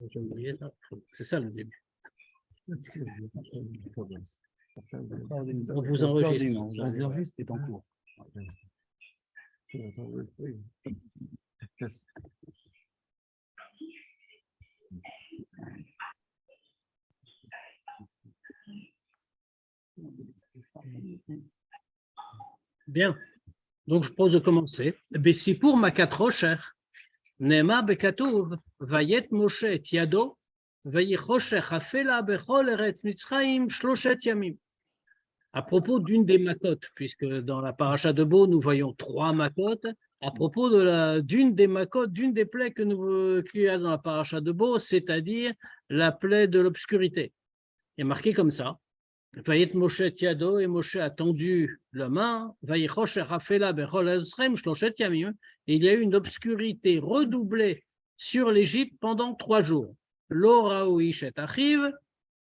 J'ai oublié ça. C'est ça le début. On vous enregistre. L'enregistre est en cours. Bien. Donc, je propose de commencer. Bessipour makat rocher, nema bekatouv, vayet Moshe et yado, vayichocher afela bechol eretz Mitzrayim shloshet yamim. À propos d'une des makotes, puisque dans la paracha de Bo, nous voyons 3 makotes, à propos d'une des makotes, d'une des plaies qu'il y a dans la paracha de Bo, c'est-à-dire la plaie de l'obscurité. Il est marqué comme ça. Vayet Moshe Tiado, et Moshe a tendu la main, Vayichosh Rafela Bechol Ezrem Shloshet Yamim, et il y a eu une obscurité redoublée sur l'Égypte pendant 3 jours. Lo Raouish et Achiv,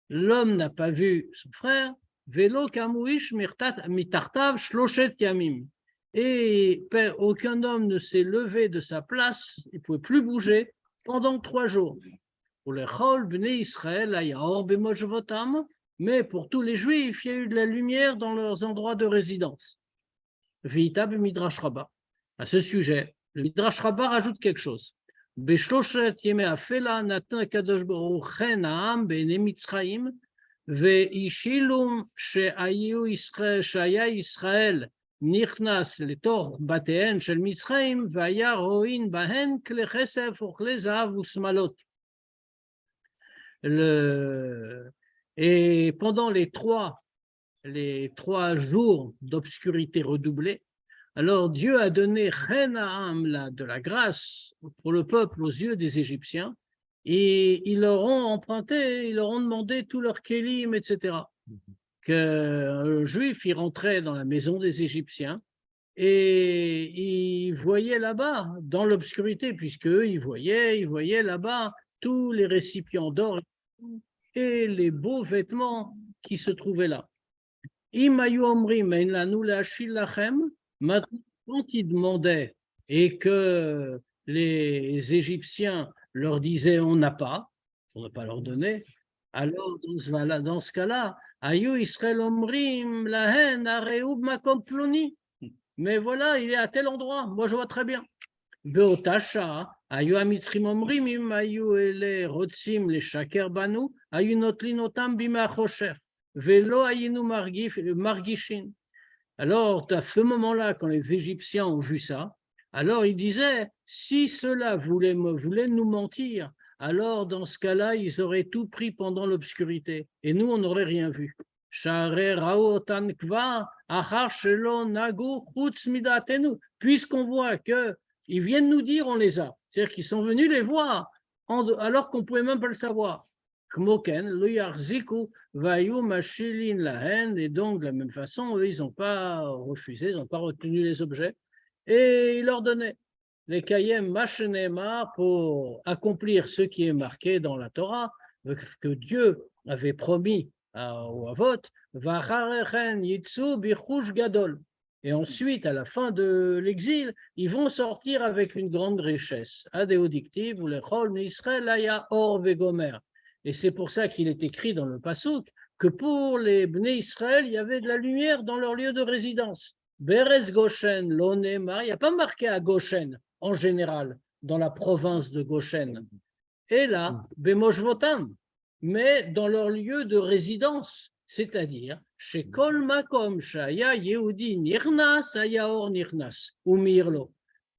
l'homme n'a pas vu son frère, Velo Kamouish Mitartav Shloshet Yamim, et aucun homme ne s'est levé de sa place, il ne pouvait plus bouger pendant 3 jours. Pour les Chol Bnei Israël, Ayaor Bemoshvotam, mais pour tous les Juifs, il y a eu de la lumière dans leurs endroits de résidence. Vita Midrash Rabbah. À ce sujet, le Midrash Rabbah rajoute quelque chose. Beshloshet Yemei Afela Natan Kadosh Baruch Chen Ha'am Be'nei Mitzrayim ve'ishilum she'ayu Israël she'aya Israël nichnas letor batehen shel Mitzrayim ve'aya ro'in bahen kle chesef u'kle zahav u'smalot. Et pendant les trois jours d'obscurité redoublée, alors Dieu a donné de la grâce pour le peuple aux yeux des Égyptiens, et ils leur ont emprunté, ils leur ont demandé tout leur kélim, etc. Qu'un juif, il rentrait dans la maison des Égyptiens, et ils voyaient là-bas, dans l'obscurité, puisque eux, ils voyaient là-bas tous les récipients d'or et les beaux vêtements qui se trouvaient là. Quand ils demandaient et que les Égyptiens leur disaient on n'a pas leur donner, alors dans ce cas-là, mais voilà, il est à tel endroit, moi je vois très bien. Beotasha, היו המצרים אומרים אם היו אלה רוצים לשקר בנו, היו נוטלים אותם בימי החושך, ולא היינו מרגישים. Alors, à ce moment-là, quand les Égyptiens ont vu ça, alors ils disaient, si ceux-là voulaient nous mentir, alors dans ce cas-là, ils auraient tout pris pendant l'obscurité, et nous, on n'aurait rien vu. Puisqu'on voit que ils viennent nous dire on les a. C'est-à-dire qu'ils sont venus les voir alors qu'on ne pouvait même pas le savoir. Et donc, de la même façon, eux, ils n'ont pas refusé, ils n'ont pas retenu les objets. Et ils leur donnaient les Kayem Machenema pour accomplir ce qui est marqué dans la Torah, que Dieu avait promis au Avot, Vacharechen Yitzu Bichush Gadol. Et ensuite, à la fin de l'exil, ils vont sortir avec une grande richesse. Adéodictive, ou les Chol Israël, Aya Or Vegomer. Et c'est pour ça qu'il est écrit dans le Passouk que pour les Bnei Israël, il y avait de la lumière dans leur lieu de résidence. Beretz Goshen, Lonema, il n'y a pas marqué à Goshen, en général, dans la province de Goshen. Et là, Bemoshvotam, mais dans leur lieu de résidence. C'est-à-dire, chez Kol Makom Shaya Yehudi Nirnas Ayaor Nirnas ou Mirlo,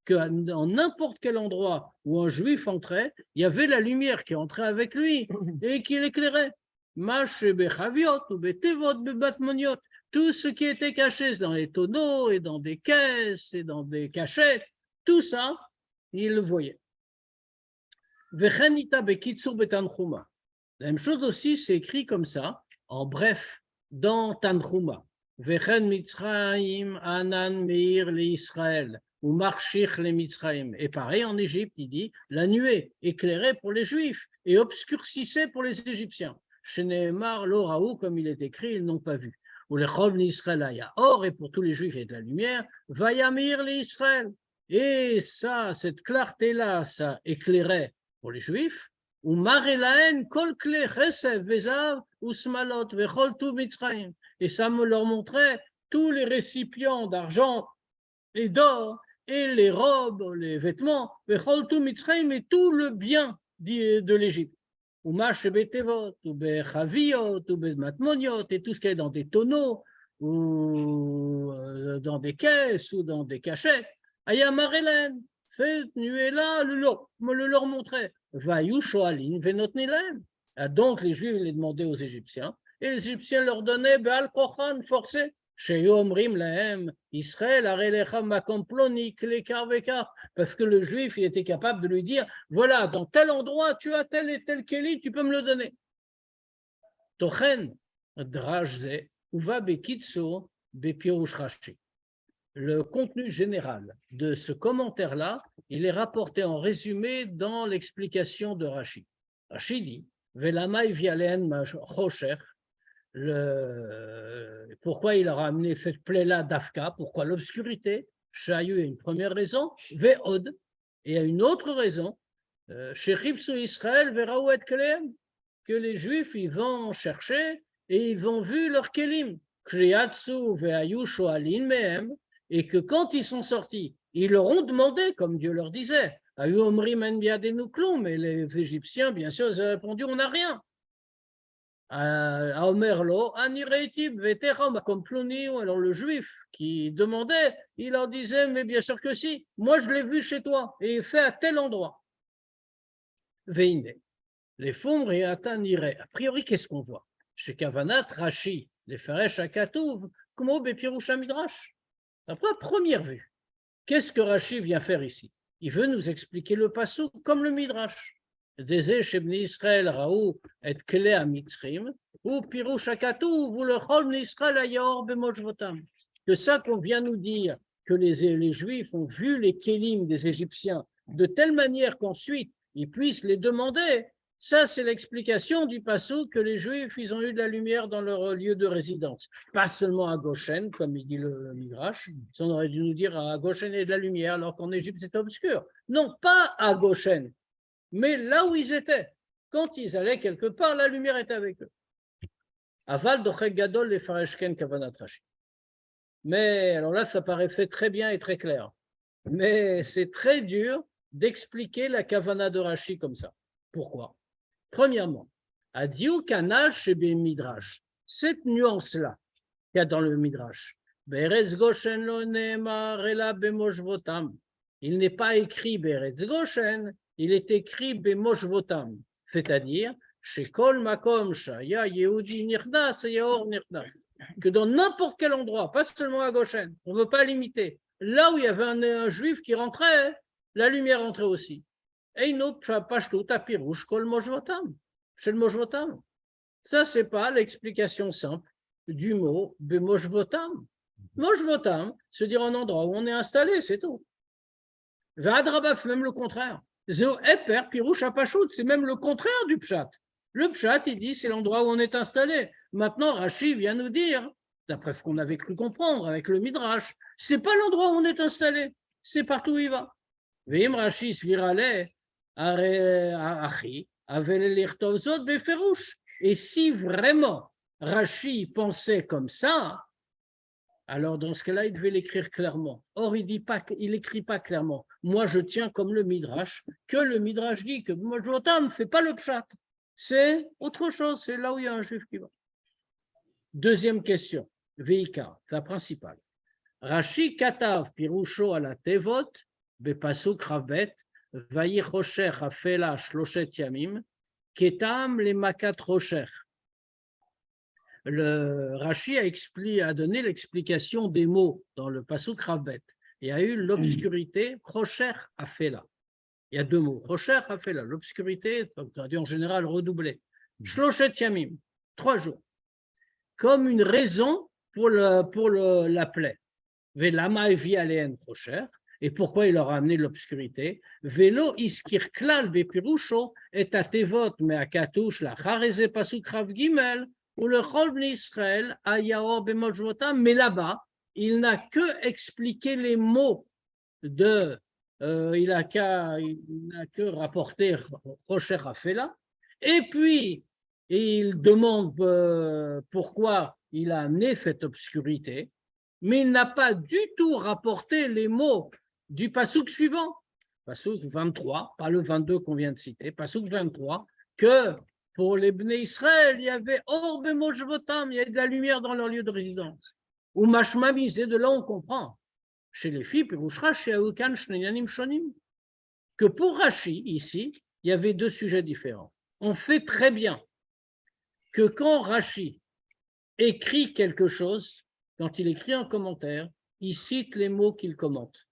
que dans n'importe quel endroit où un juif entrait, il y avait la lumière qui entrait avec lui et qui l'éclairait. Mash Bechaviot ou Betevot Bebatmoniot, tout ce qui était caché dans les tonneaux et dans des caisses et dans des cachettes, tout ça, il le voyait. Vechanita Bekitsur Betanchuma. La même chose aussi, c'est écrit comme ça, en bref, dans Tanchuma. Vechen Mitzrayim Anan Meir le Israël, ou Marchich le Mitzrayim. Et pareil en Égypte, il dit, la nuée éclairait pour les Juifs et obscurcissait pour les Égyptiens. Sheneemar lo raou, comme il est écrit, ils n'ont pas vu. Ou les Chol Israël aya or, et pour tous les Juifs il y a de la lumière, Vayamir le Israël. Et ça, cette clarté-là, ça éclairait pour les Juifs. Et ça me leur montrait tous les récipients d'argent et d'or, et les robes, les vêtements, et tout le bien de l'Égypte. Ou betevot, ou bechaviot, ou matmoniot, et tout ce qui est dans des tonneaux, ou dans des caisses, ou dans des cachettes. Aya Marelen, cette nuée-là, me le leur montrait. Vayu shoalin venotnilen. Donc les Juifs les demandaient aux Égyptiens, et les Égyptiens leur donnaient Baal Kochan, forcé. Israël, parce que le Juif il était capable de lui dire voilà, dans tel endroit tu as tel et tel kéli, tu peux me le donner. Tochen drajze uva bekitso bepirush Rashi. Le contenu général de ce commentaire-là, il est rapporté en résumé dans l'explication de Rashi. Rashi dit Velamai vialen chosher. Pourquoi il a amené cette plaie-là d'Afka, pourquoi l'obscurité, Shayu a une première raison, Ve'od, et il y a une autre raison, Shechipsu Israël Veraouet Kelem, que les Juifs ils vont chercher et ils vont vu leur Kelim, Kriyatsu Ve'ayu Shoalin Mehem, et que quand ils sont sortis, ils leur ont demandé, comme Dieu leur disait, Ayu Omri Men Biadenu Klum, mais les Égyptiens, bien sûr, ils ont répondu on n'a rien. Alors le juif qui demandait, il leur disait mais bien sûr que si, moi je l'ai vu chez toi et il fait à tel endroit. Veine, les fumres et atanire. A priori, qu'est-ce qu'on voit? Chez Kavanat, Rashi, les Feresh Akatouv, comme Bepirusha Midrash. Après, première vue, qu'est-ce que Rashi vient faire ici? Il veut nous expliquer le passou comme le Midrash. Désé Shebni Israël Raou et Kele Amitzrim, ou Pirouch Akatou, ou le Chol Israël Ayor Bemoshvotam. Que ça qu'on vient nous dire, que les Juifs ont vu les Kélim des Égyptiens de telle manière qu'ensuite ils puissent les demander, ça c'est l'explication du passou que les Juifs ils ont eu de la lumière dans leur lieu de résidence. Pas seulement à Goshen, comme il dit le Midrash, on aurait dû nous dire à Goshen il y a de la lumière alors qu'en Égypte c'est obscur. Non, pas à Goshen. Mais là où ils étaient, quand ils allaient quelque part, la lumière était avec eux. Aval dochek gadol le fareshken kavanat Rashi. Mais alors là, ça paraissait très bien et très clair. Mais c'est très dur d'expliquer la kavana de Rashi comme ça. Pourquoi? Premièrement, adiou kanal shebe midrash. Cette nuance-là qu'il y a dans le midrash. Beretz Goshen lo neemar ela bemoshvotam. Il n'est pas écrit Beretz Goshen. Il est écrit Bemoshvotam, c'est-à-dire chez Kol Makom Shaya Yehudi Nirdas et Yaor Nirdas, que dans n'importe quel endroit, pas seulement à Goshen, on ne veut pas limiter. Là où il y avait un juif qui rentrait, la lumière rentrait aussi. Eino Pashtu Tapirouche Kol Moshvotam, chez le Moshvotam. Ça, ce n'est pas l'explication simple du mot Bemoshvotam. Moshvotam, se dire un endroit où on est installé, c'est tout. Vadrabaf, même le contraire. C'est même le contraire du pshat. Le pshat, il dit, c'est l'endroit où on est installé. Maintenant, Rashi vient nous dire, d'après ce qu'on avait cru comprendre avec le Midrash, c'est pas l'endroit où on est installé, c'est partout où il va. Veim Rashi svirale achi avelelirtovzot beferush. Et si vraiment Rashi pensait comme ça, alors dans ce cas-là, il devait l'écrire clairement. Or, il n'écrit pas clairement. Moi, je tiens comme le Midrash, que le Midrash dit que Moshvotam ne fait pas le pshat. C'est autre chose, c'est là où il y a un juif qui va. Deuxième question, Veika, la principale. Rashi katav pirusho ala tevot, bepasuk ravet, vayi chosher afela shloshet yamim, ketam le makat rocher. Le Rashi a donné l'explication des mots dans le pasuk Ravet. Il y a eu l'obscurité, Rocher Afela. Il y a deux mots, Rocher Afela, l'obscurité, traduit en général redoublée. Shloshet Yamim, 3 jours. Comme une raison pour la plaie. Velama evi aleen Rocher. Et pourquoi il leur a amené l'obscurité? Velo iskir klal bepirusho et atevot me akatush la chareze pasuk Rav Gimel. Ou le Chol Israël à Yaor Bemoshvotam, mais là-bas, il n'a que expliqué les mots de, il n'a que rapporté Rocher Afela, Et puis, il demande pourquoi il a amené cette obscurité, mais il n'a pas du tout rapporté les mots du passouk suivant, passouk 23, pas le 22 qu'on vient de citer, passouk 23, que pour les Bnei Israël, il y avait Or Bemoshvotam, il y avait de la lumière dans leur lieu de résidence. Ou Mashmami, c'est de là on comprend. Chez les filles, que pour Rashi, ici, il y avait deux sujets différents. On sait très bien que quand Rashi écrit quelque chose, quand il écrit un commentaire, il cite les mots qu'il commente.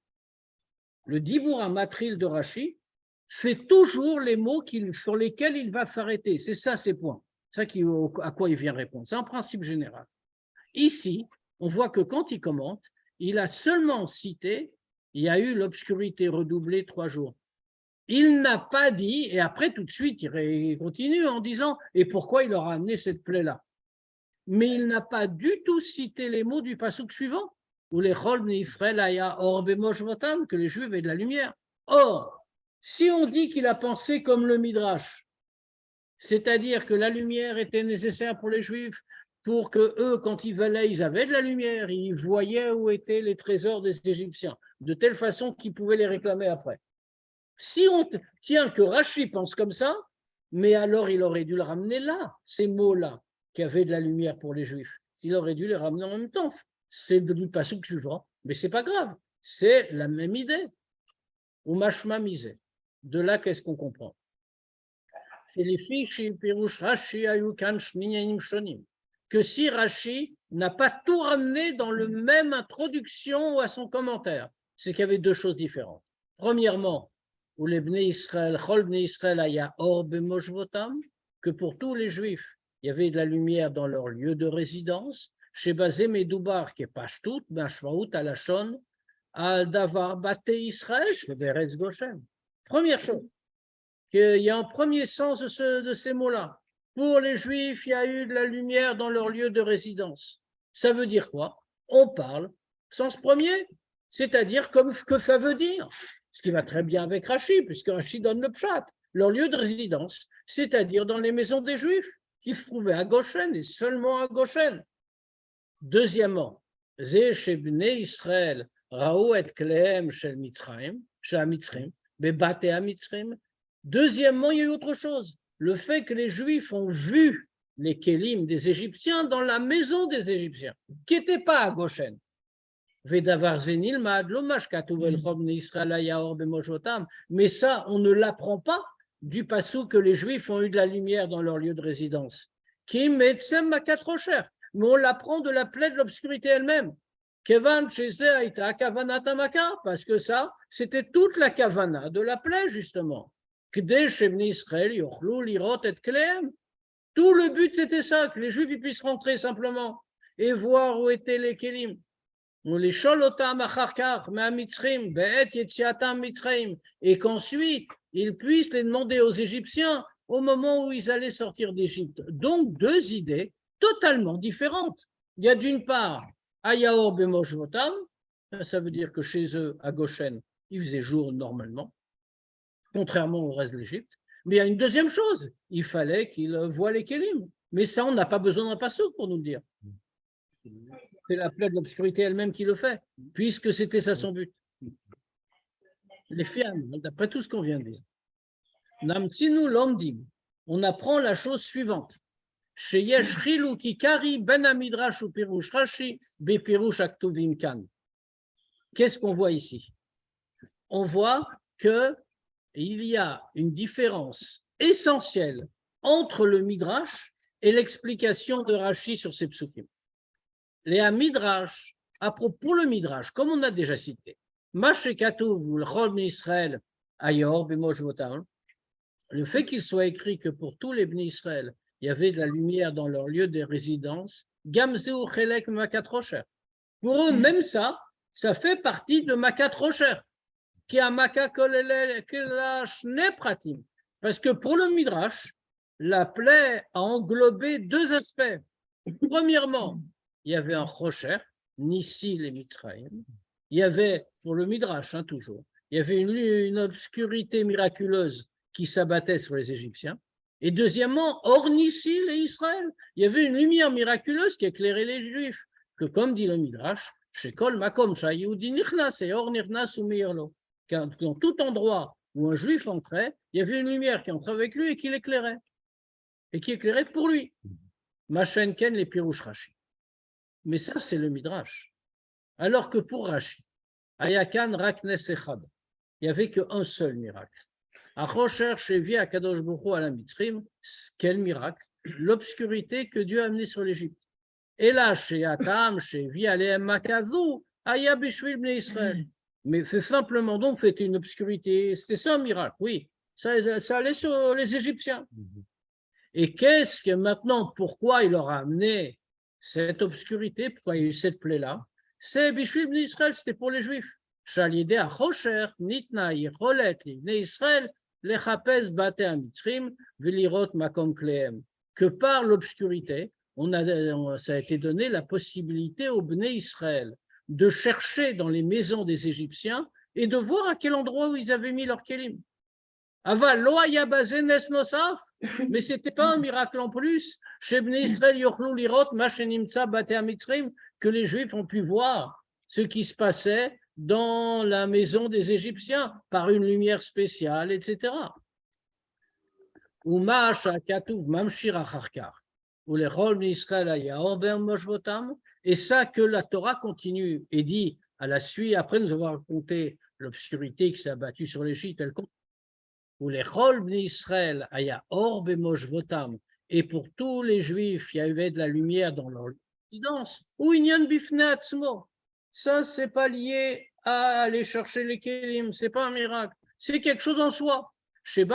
Le Dibour à Matril de Rashi, c'est toujours les mots sur lesquels il va s'arrêter. C'est ça ses points. C'est ça à quoi il vient répondre. C'est un principe général. Ici, on voit que quand il commente, il a seulement cité, il y a eu l'obscurité redoublée 3 jours. Il n'a pas dit, et après tout de suite, il continue en disant, et pourquoi il aura amené cette plaie-là. Mais il n'a pas du tout cité les mots du passouk suivant, où les Chol Israël aya or bemoshvotam, que les Juifs avaient de la lumière. Or, si on dit qu'il a pensé comme le Midrash, c'est-à-dire que la lumière était nécessaire pour les Juifs, pour que eux, quand ils valaient, ils avaient de la lumière, ils voyaient où étaient les trésors des Égyptiens, de telle façon qu'ils pouvaient les réclamer après. Si on tient que Rashi pense comme ça, mais alors il aurait dû le ramener là, ces mots-là, qui avaient de la lumière pour les Juifs. Il aurait dû les ramener en même temps. C'est du passouk suivant, mais c'est pas grave. C'est la même idée. Ou mashma misé. De là, qu'est-ce qu'on comprend? Que si Rashi n'a pas tout ramené dans le même introduction ou à son commentaire, c'est qu'il y avait deux choses différentes. Premièrement, où les Bnei Israël, Chol Bnei Israël aya or bemoshvotam, que pour tous les Juifs, il y avait de la lumière dans leur lieu de résidence, chez Bazé Medoubar, qui est Pashtout, Bashvaout, Alashon, Al Davar Bate Israël, chez Beretz Goshen. Première chose, qu'il y a un premier sens de ces mots-là. Pour les Juifs, il y a eu de la lumière dans leur lieu de résidence. Ça veut dire quoi? On parle, sens premier, c'est-à-dire comme ce que ça veut dire. Ce qui va très bien avec Rashi, puisque Rashi donne le pshat, leur lieu de résidence, c'est-à-dire dans les maisons des Juifs, qui se trouvaient à Goshen et seulement à Goshen. Deuxièmement, Zé chez Bnei Israël, Raou et Klehem shel Mitzrayim, shel Mitzrim, Bebate Mitzrim. Deuxièmement, il y a eu autre chose, le fait que les Juifs ont vu les Kélim des Égyptiens dans la maison des Égyptiens, qui n'étaient pas à Goshen. Mais ça, on ne l'apprend pas du passou que les Juifs ont eu de la lumière dans leur lieu de résidence. Mais on l'apprend de la plaie de l'obscurité elle-même. Parce que ça, c'était toute la kavana de la plaie, justement. Tout le but, c'était ça, que les Juifs puissent rentrer simplement et voir où étaient les Kélim. Et qu'ensuite, ils puissent les demander aux Égyptiens au moment où ils allaient sortir d'Égypte. Donc, deux idées totalement différentes. Il y a d'une part, Ayaor Bemoshvotam, ça veut dire que chez eux, à Goshen, il faisait jour normalement, contrairement au reste de l'Égypte. Mais il y a une deuxième chose, il fallait qu'ils voient les Kélim. Mais ça, on n'a pas besoin d'un passouk pour nous le dire. C'est la plaie de l'obscurité elle-même qui le fait, puisque c'était ça son but. Les fiames, d'après tout ce qu'on vient de dire. Namtsinu Landim, on apprend la chose suivante. Chez Yesh Chilou Kikari Ben Amidrash ou Pirush Rashi, Be Pirush Aktuvim Kan. Qu'est-ce qu'on voit ici? On voit qu'il y a une différence essentielle entre le Midrash et l'explication de Rashi sur ces psukim. Les Midrash, à propos pour le Midrash, comme on a déjà cité, Israël, Ayor, le fait qu'il soit écrit que pour tous les Bnei Israël, il y avait de la lumière dans leur lieu de résidence, Gamzeu Chelek Makat Rocher. Pour eux, même ça fait partie de Makat Rocher, qui a Makat Pratim. Parce que pour le Midrash, la plaie a englobé deux aspects. Premièrement, il y avait un Rocher, Nissi les Mitzrayim. Il y avait, pour le Midrash, toujours, il y avait une obscurité miraculeuse qui s'abattait sur les Égyptiens. Et deuxièmement, hors Nissi et Israël, il y avait une lumière miraculeuse qui éclairait les Juifs, que comme dit le Midrash, chez Kol Makom Shayudi Nichnas et Or Nirnas ou Meirlo, dans tout endroit où un Juif entrait, il y avait une lumière qui entrait avec lui et qui l'éclairait, et qui éclairait pour lui. Machen Ken les Pirouche Rashi. Mais ça, c'est le Midrash. Alors que pour Rashi, Ayakan Raknes Echad, il n'y avait qu'un seul miracle. Achocher Shevi Akadosh Baruch Hu ala Mitzrim, quel miracle? L'obscurité que Dieu a amenée sur l'Égypte. Et là, chez Atam, chez Vialem Makazu, Aya Bishvil Bnei Israël. Mais c'est simplement donc, c'était une obscurité, c'était ça un miracle, oui. Ça allait sur les Égyptiens. Et qu'est-ce que maintenant, pourquoi il leur a amené cette obscurité, pourquoi il y a eu cette plaie-là? C'est Bishvil Bnei Israël, c'était pour les Juifs. Shalidé Achocher, Nitna, Yecholet, Bnei Israël, Lechapes Bate Amitzrim, Velirot Makom Kleem. Que par l'obscurité, ça a été donné la possibilité aux Bnei Israël de chercher dans les maisons des Égyptiens et de voir à quel endroit où ils avaient mis leur kélim. Aval lo haya bazenes nosaf, mais ce n'était pas un miracle en plus. Chez Bnei Israël yochlu lirot ma shenimtza bate amitzrim, que les Juifs ont pu voir ce qui se passait dans la maison des Égyptiens par une lumière spéciale, etc. Uma shakatuv mamshir acharkar. Et ça que la Torah continue et dit à la suite, après nous avoir raconté l'obscurité qui s'est abattue sur l'Égypte, elle continue. Et pour tous les Juifs, il y avait de la lumière dans leur résidence. Ça, c'est pas lié à aller chercher les kélim, c'est pas un miracle, c'est quelque chose en soi. C'est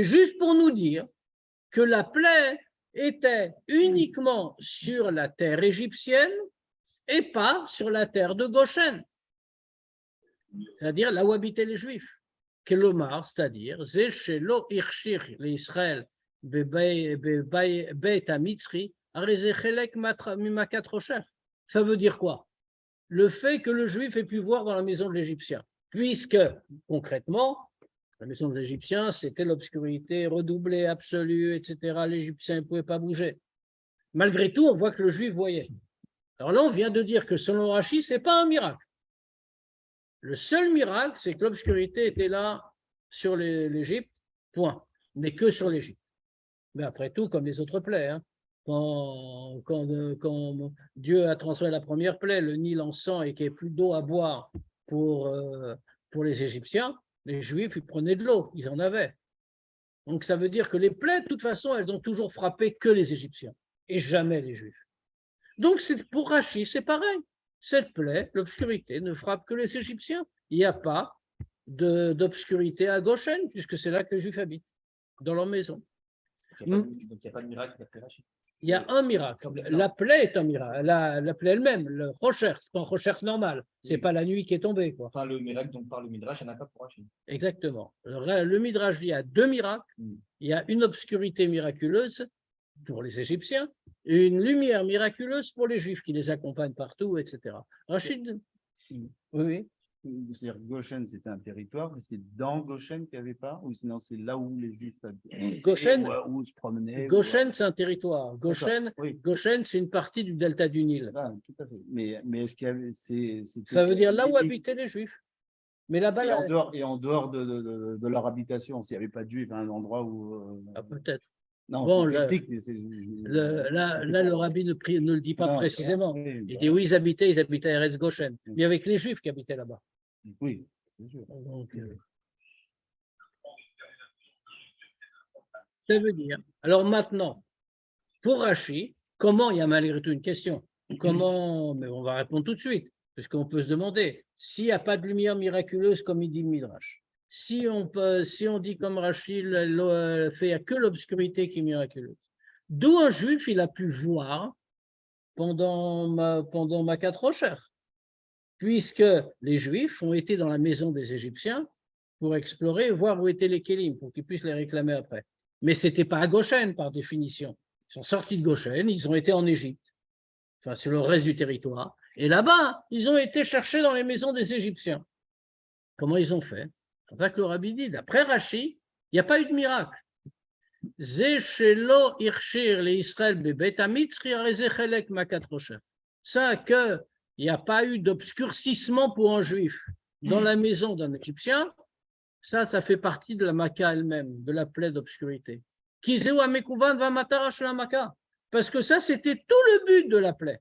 juste pour nous dire que la plaie était uniquement sur la terre égyptienne et pas sur la terre de Goshen, c'est-à-dire là où habitaient les Juifs. Kelomar, c'est-à-dire, Zeshelo Irshir l'Israël Beit Amitzri, Arezechelek Mimakat Rocher. Ça veut dire quoi? Le fait que le Juif ait pu voir dans la maison de l'Égyptien, puisque concrètement, la maison de l'Égyptien, c'était l'obscurité redoublée, absolue, etc. L'Égyptien ne pouvait pas bouger. Malgré tout, on voit que le Juif voyait. Alors là, on vient de dire que selon Rashi, ce n'est pas un miracle. Le seul miracle, c'est que l'obscurité était là sur l'Égypte, point, mais que sur l'Égypte. Mais après tout, comme les autres plaies, hein. Quand Dieu a transformé la première plaie, le Nil en sang et qu'il n'y ait plus d'eau à boire pour les Égyptiens, les Juifs, ils prenaient de l'eau, ils en avaient. Donc ça veut dire que les plaies, de toute façon, elles ont toujours frappé que les Égyptiens et jamais les Juifs. Donc pour Rashi, c'est pareil. Cette plaie, l'obscurité, ne frappe que les Égyptiens. Il n'y a pas d'obscurité à Goshen, puisque c'est là que les Juifs habitent, dans leur maison. Donc il n'y a pas de miracle d'après Rashi. Il y a un miracle. La plaie est un miracle. La plaie elle-même, le rocher, ce n'est pas un rocher normal. Ce n'est pas la nuit qui est tombée, quoi. Enfin, le miracle dont parle le Midrash, il n'y en a pas pour Rashi. Exactement. Le Midrash dit il y a deux miracles. Il y a une obscurité miraculeuse pour les Égyptiens et une lumière miraculeuse pour les Juifs qui les accompagnent partout, etc. Rachid. Oui. C'est-à-dire Goshen, c'était un territoire, mais c'est dans Goshen qu'il n'y avait pas, ou sinon c'est là où les Juifs Goshen, où se promenaient. Goshen, c'est un territoire. Goshen, oui. Goshen, c'est une partie du delta du Nil. Ah, tout à fait. Mais est-ce qu'il y avait. Ça veut dire là où habitaient les Juifs. Mais là-bas. Et en dehors de leur habitation, s'il n'y avait pas de Juifs, un endroit où. Ah, peut-être. Non, bon, là, le rabbi ne le dit pas précisément. Oui, il dit où ils habitaient à Eretz Goshen. Mais avec les Juifs qui habitaient là-bas. Oui, c'est sûr. Donc, ça veut dire. Alors maintenant, pour Rashi, comment, il y a malgré tout une question, comment, mais on va répondre tout de suite, parce qu'on peut se demander, s'il n'y a pas de lumière miraculeuse comme il dit le Midrash, si on dit comme Rashi, il n'y a que l'obscurité qui est miraculeuse, d'où un juif il a pu voir pendant Makat Rocher, puisque les Juifs ont été dans la maison des Égyptiens pour explorer et voir où étaient les Kélim, pour qu'ils puissent les réclamer après. Mais ce n'était pas à Goshen, par définition. Ils sont sortis de Goshen, ils ont été en Égypte, enfin sur le reste du territoire, et là-bas, ils ont été cherchés dans les maisons des Égyptiens. Comment ils ont fait? pour ça que le Rabbi dit, d'après Rashi, il n'y a pas eu de miracle. Zé shelo irshir le Israël bebet hamitzri areze chelek makat rocher. Ça, qu'il n'y a pas eu d'obscurcissement pour un juif dans la maison d'un Égyptien, ça fait partie de la Maka elle-même, de la plaie d'obscurité. Kizeu amekuvan va matara shel maka. Parce que ça, c'était tout le but de la plaie.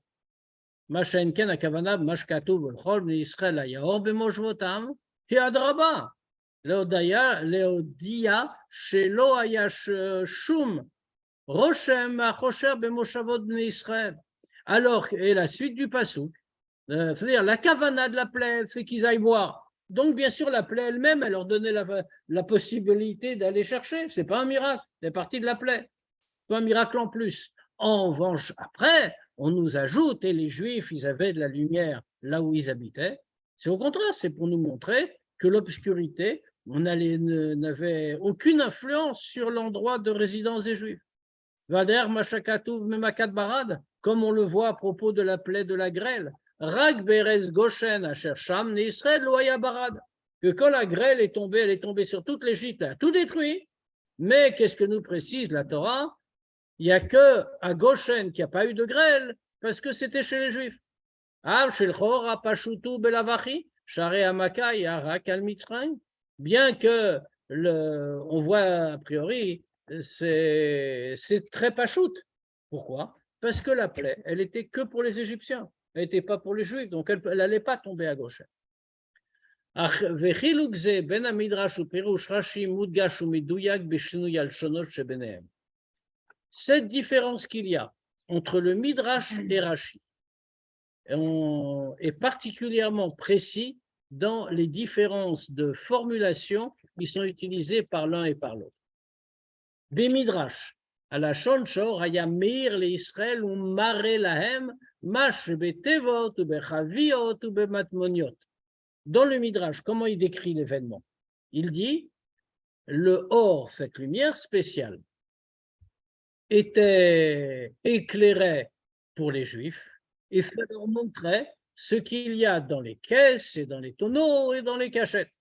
Mashenken akavana mashkatu v'chol bnei Israël hayaor b'moshvotam hi adraba. Leodia shelo haya shum roshem achosher b'moshavot bnei Israël. Alors, et la suite du passouk, c'est-à-dire la kavana de la plaie fait qu'ils aillent voir. Donc, bien sûr, la plaie elle-même, elle leur donnait la possibilité d'aller chercher. Ce n'est pas un miracle, c'est partie de la plaie. C'est pas un miracle en plus. En revanche, après, on nous ajoute, et les Juifs, ils avaient de la lumière là où ils habitaient. C'est au contraire, c'est pour nous montrer que l'obscurité, n'avait aucune influence sur l'endroit de résidence des Juifs. Vader Mashakatouv Memakat Barad, comme on le voit à propos de la plaie de la grêle. Rag Berez Goshen Asher Sham Israël Loya Barad, que quand la grêle est tombée, elle est tombée sur toute l'Égypte, elle a tout détruit. Mais qu'est-ce que nous précise la Torah? Il n'y a que à Goshen qu'il n'y a pas eu de grêle, parce que c'était chez les Juifs. Av Shelchor Apashutu Belavachi, Share Amakai Arak Al Mitzrayim. Bien que on voit a priori, c'est très pachout. Pourquoi? Parce que la plaie, elle était que pour les Égyptiens. Elle n'était pas pour les Juifs, donc elle n'allait pas tomber à Goshen. Cette différence qu'il y a entre le Midrash et Rashi est particulièrement précis dans les différences de formulation qui sont utilisées par l'un et par l'autre. Des Midrash, à la Shonshor, Haya Meir le Israël ou Mare Lahem, Mash Betevot ou Bechaviot ou Bematmoniot. Dans le Midrash, comment il décrit l'événement? Il dit le or, cette lumière spéciale, était éclairé pour les Juifs et ça leur montrait ce qu'il y a dans les caisses et dans les tonneaux et dans les cachettes.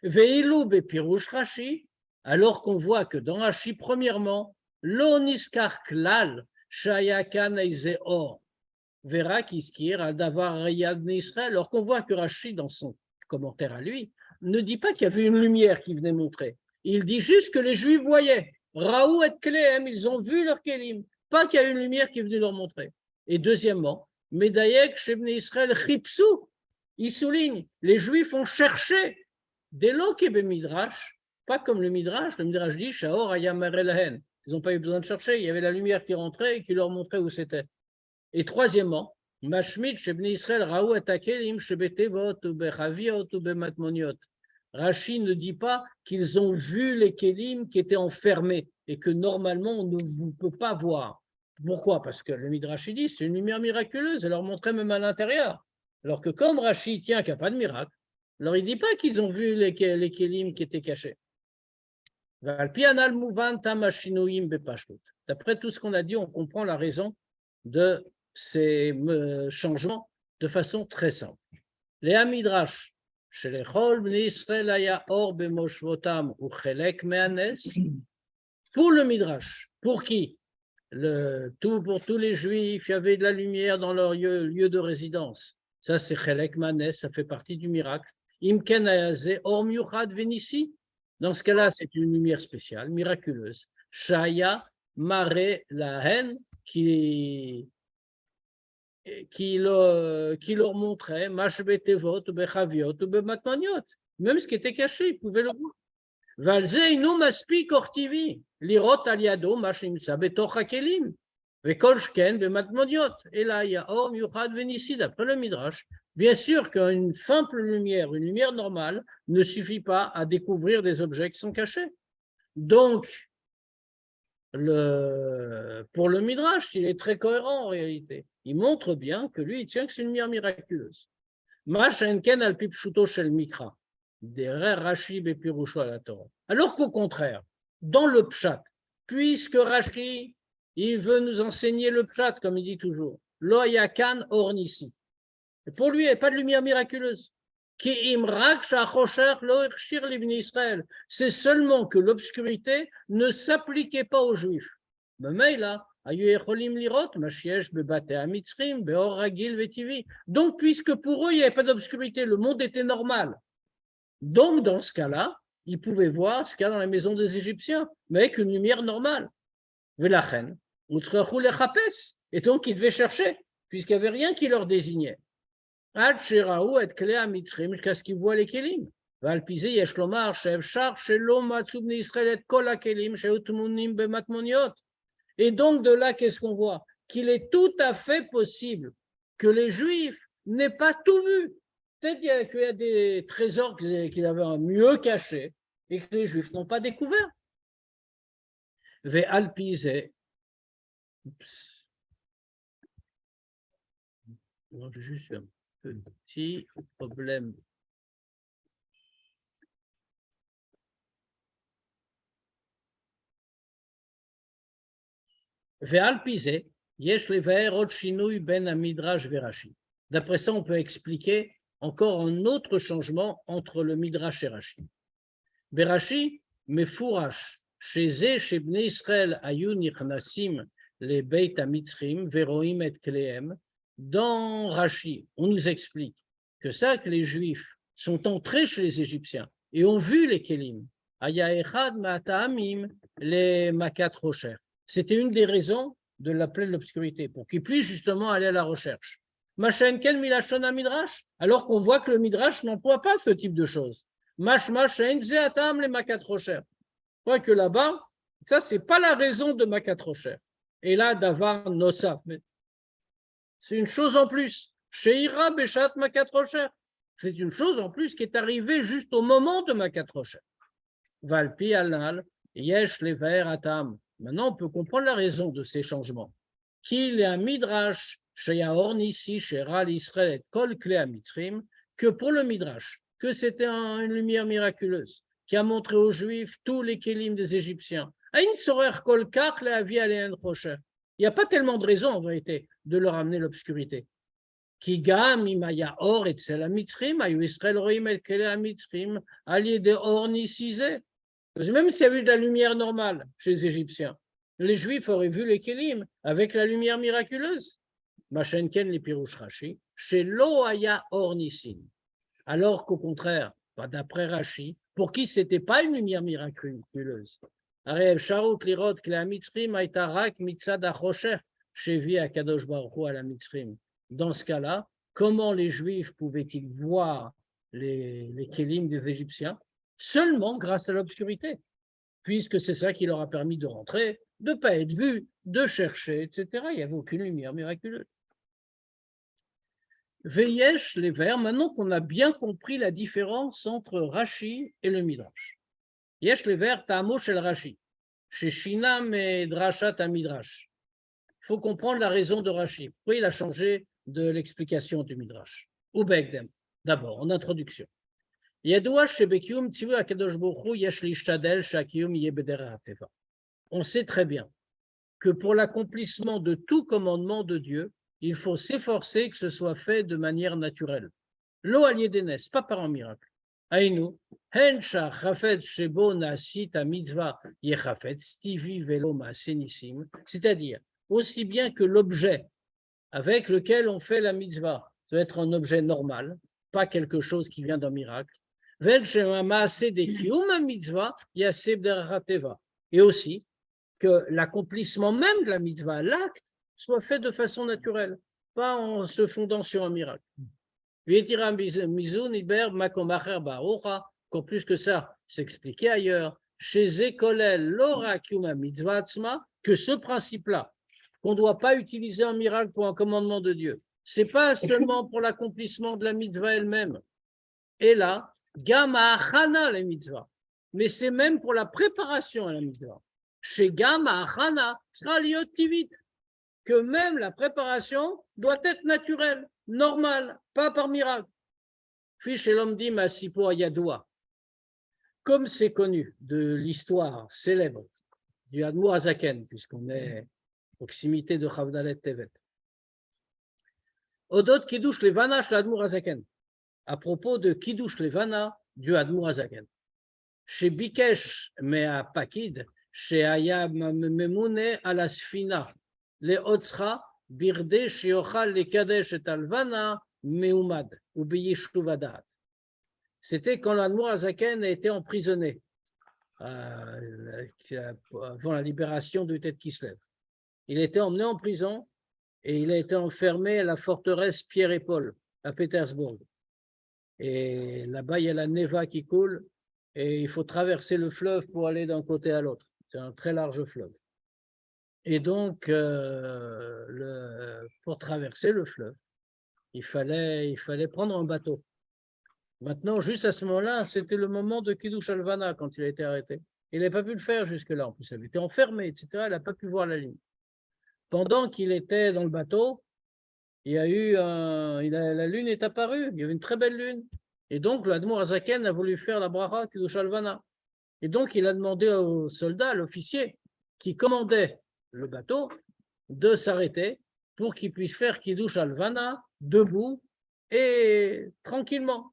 Veilou bepirouche Rashi, alors qu'on voit que dans Rashi, premièrement, l'oniskar klal shayakan or verra kiskir al davar riyad Israël, alors qu'on voit que Rashi, dans son commentaire à lui, ne dit pas qu'il y avait une lumière qui venait montrer. Il dit juste que les Juifs voyaient. Raou et Klehem, ils ont vu leur kelim, pas qu'il y a une lumière qui est venue leur montrer. Et deuxièmement, Medayek, Shebne Israël, Chipsou, il souligne, les Juifs ont cherché des lokebe midrash, pas comme le midrash dit, Shaor ayam Lahen. Ils n'ont pas eu besoin de chercher, il y avait la lumière qui rentrait et qui leur montrait où c'était. Et troisièmement, Mashmit, Shebne Israël, Raou et Akelim, Shebetevot, ou Bechaviot, ou Bematmoniot. Rashi ne dit pas qu'ils ont vu les kélim qui étaient enfermés et que normalement on ne peut pas voir. Pourquoi? Parce que le Midrash dit c'est une lumière miraculeuse, elle leur montrait même à l'intérieur. Alors que comme Rashi tient qu'il n'y a pas de miracle, alors il ne dit pas qu'ils ont vu les kélim qui étaient cachés. D'après tout ce qu'on a dit, on comprend la raison de ces changements de façon très simple. Les Midrash pour le Midrash, pour qui? Pour tous les Juifs, il y avait de la lumière dans leur lieu de résidence. Ça, c'est Chelek Manes, ça fait partie du miracle. Imken Ayaze, Or Miuchad Venissi. Dans ce cas-là, c'est une lumière spéciale, miraculeuse. Shaya Mare Lahen, qui leur montrait Mashbetevot, Bechaviot, Bematmaniot. Même ce qui était caché, ils pouvaient le voir. Valzeinu Maspik Ortivi, Lirot Aliado, Mashimsa, Betoch Hakelim, Vekolshken, Bematmaniot. Et là, il y a Or, Yuchad, Venissi, d'après le Midrash. Bien sûr qu'une simple lumière, une lumière normale, ne suffit pas à découvrir des objets qui sont cachés. Donc, pour le Midrash, il est très cohérent en réalité. Il montre bien que lui, il tient que c'est une lumière miraculeuse. Alors qu'au contraire, dans le Pshat, puisque Rashi, il veut nous enseigner le Pshat, comme il dit toujours, Lo yakan ornissi. Pour lui, il n'y a pas de lumière miraculeuse. C'est seulement que l'obscurité ne s'appliquait pas aux Juifs. Donc, puisque pour eux, il n'y avait pas d'obscurité, le monde était normal. Donc, dans ce cas-là, ils pouvaient voir ce qu'il y a dans la maison des Égyptiens, mais avec une lumière normale. Et donc, ils devaient chercher, puisqu'il n'y avait rien qui leur désignait. Jusqu'à ce qu'ils voient les kelim. Et donc, de là, qu'est-ce qu'on voit? Qu'il est tout à fait possible que les Juifs n'aient pas tout vu. Peut-être qu'il y a des trésors qu'ils avaient mieux cachés et que les Juifs n'ont pas découvert. Non, j'ai juste un petit problème. D'après ça, on peut expliquer encore un autre changement entre le Midrash et Rashi. Berashi, Mefourash, chez Bnei Israël, Ayu Nichnasim, les Beit HaMitzrim, Veroim et Kleem. Dans Rashi, on nous explique que ça, que les Juifs sont entrés chez les Égyptiens et ont vu les Kelim. Aya Echad Ma'ata'amim, les Makat Rocher. C'était une des raisons de l'appeler l'obscurité, pour qu'ils puissent justement aller à la recherche. Machenken Milashon Midrash, alors qu'on voit que le Midrash n'emploie pas ce type de choses. Mashmachen Zeatam les Makat Rocher. Crois que là-bas, ça, c'est pas la raison de Makat Rocher. Et là, Davar Nosaf. C'est une chose en plus. Sheira Beshat Makat Rocher. C'est une chose en plus qui est arrivée juste au moment de Makat Rocher. Valpi Alnal, Yesh Lever Atam. Maintenant, on peut comprendre la raison de ces changements. Qu'il y a un Midrash, Sheyaorn ici, Sheral Israël et Kol Klea Mitzrim, que pour le Midrash, que c'était une lumière miraculeuse qui a montré aux Juifs tous les kélim des Égyptiens. Il n'y a pas tellement de raisons en vérité de leur amener l'obscurité. Même s'il y avait de la lumière normale chez les Égyptiens, les Juifs auraient vu les kélim avec la lumière miraculeuse. Machenken les pirouche Rashi, chez Loaya Ornisin. Alors qu'au contraire, d'après Rashi, pour qui ce n'était pas une lumière miraculeuse. Dans ce cas-là, comment les Juifs pouvaient-ils voir les kélim des Égyptiens? Seulement grâce à l'obscurité, puisque c'est ça qui leur a permis de rentrer, de ne pas être vus, de chercher, etc. Il n'y avait aucune lumière miraculeuse. Veyesh les vers, maintenant qu'on a bien compris la différence entre Rashi et le Midrash. Yesh les vers, Ta'amo shel Rashi, chez Shinam et Drashat à Midrash. Il faut comprendre la raison de Rashi. Pourquoi il a changé de l'explication du Midrash? Ou Begdem, d'abord, en introduction. On sait très bien que pour l'accomplissement de tout commandement de Dieu, il faut s'efforcer que ce soit fait de manière naturelle. Lo aliedenes, pas par un miracle. Aïnou, hensha chafet shebo nasit a mitzvah yechafet stivi velo maasenissim, c'est-à-dire aussi bien que l'objet avec lequel on fait la mitzvah doit être un objet normal, pas quelque chose qui vient d'un miracle. Et aussi que l'accomplissement même de la mitzvah, l'acte, soit fait de façon naturelle, pas en se fondant sur un miracle. Encore plus que ça, c'est expliqué ailleurs, chez Zekolel, l'ora kiuma mitzvah atzma, que ce principe-là, qu'on ne doit pas utiliser un miracle pour un commandement de Dieu, c'est pas seulement pour l'accomplissement de la mitzvah elle-même. Et là, Gama achana la mitzvah, mais c'est même pour la préparation à la mitzvah. Chez Gama achana, sera liotivit, que même la préparation doit être naturelle, normale, pas par miracle. Fiche l'homme dit Masipo Ayadoua. Comme c'est connu de l'histoire célèbre du Admour Azaken, puisqu'on est à proximité de Chavdalet Tevet. Odot Kiddush les Vanash l'Admour Azaken. à propos de Kiddush Levana du Admour Hazaken. Chez Bikesh Me'apakid, chez Aya Memune à la Sfina, les Otsra, Birde, Sheochal, les Kadesh et Alvana, Meumad, ou Beyishuvadat. C'était quand l'Admour Hazaken a été emprisonné avant la libération du Tet Kislev. Il a été emmené en prison et il a été enfermé à la forteresse Pierre et Paul à Pétersbourg. Et là-bas, il y a la Neva qui coule et il faut traverser le fleuve pour aller d'un côté à l'autre. C'est un très large fleuve. Et donc, pour traverser le fleuve, il fallait prendre un bateau. Maintenant, juste à ce moment-là, c'était le moment de Kiddush Alvana quand il a été arrêté. Il n'avait pas pu le faire jusque-là. En plus, il avait été enfermé, etc. Il n'a pas pu voir la ligne. Pendant qu'il était dans le bateau, la lune est apparue. Il y avait une très belle lune. Et donc, l'Admour Hazaken a voulu faire la bracha Kiddush Alvana. Et donc, il a demandé au soldat, à l'officier, qui commandait le bateau, de s'arrêter pour qu'il puisse faire Kiddush Alvana debout et tranquillement.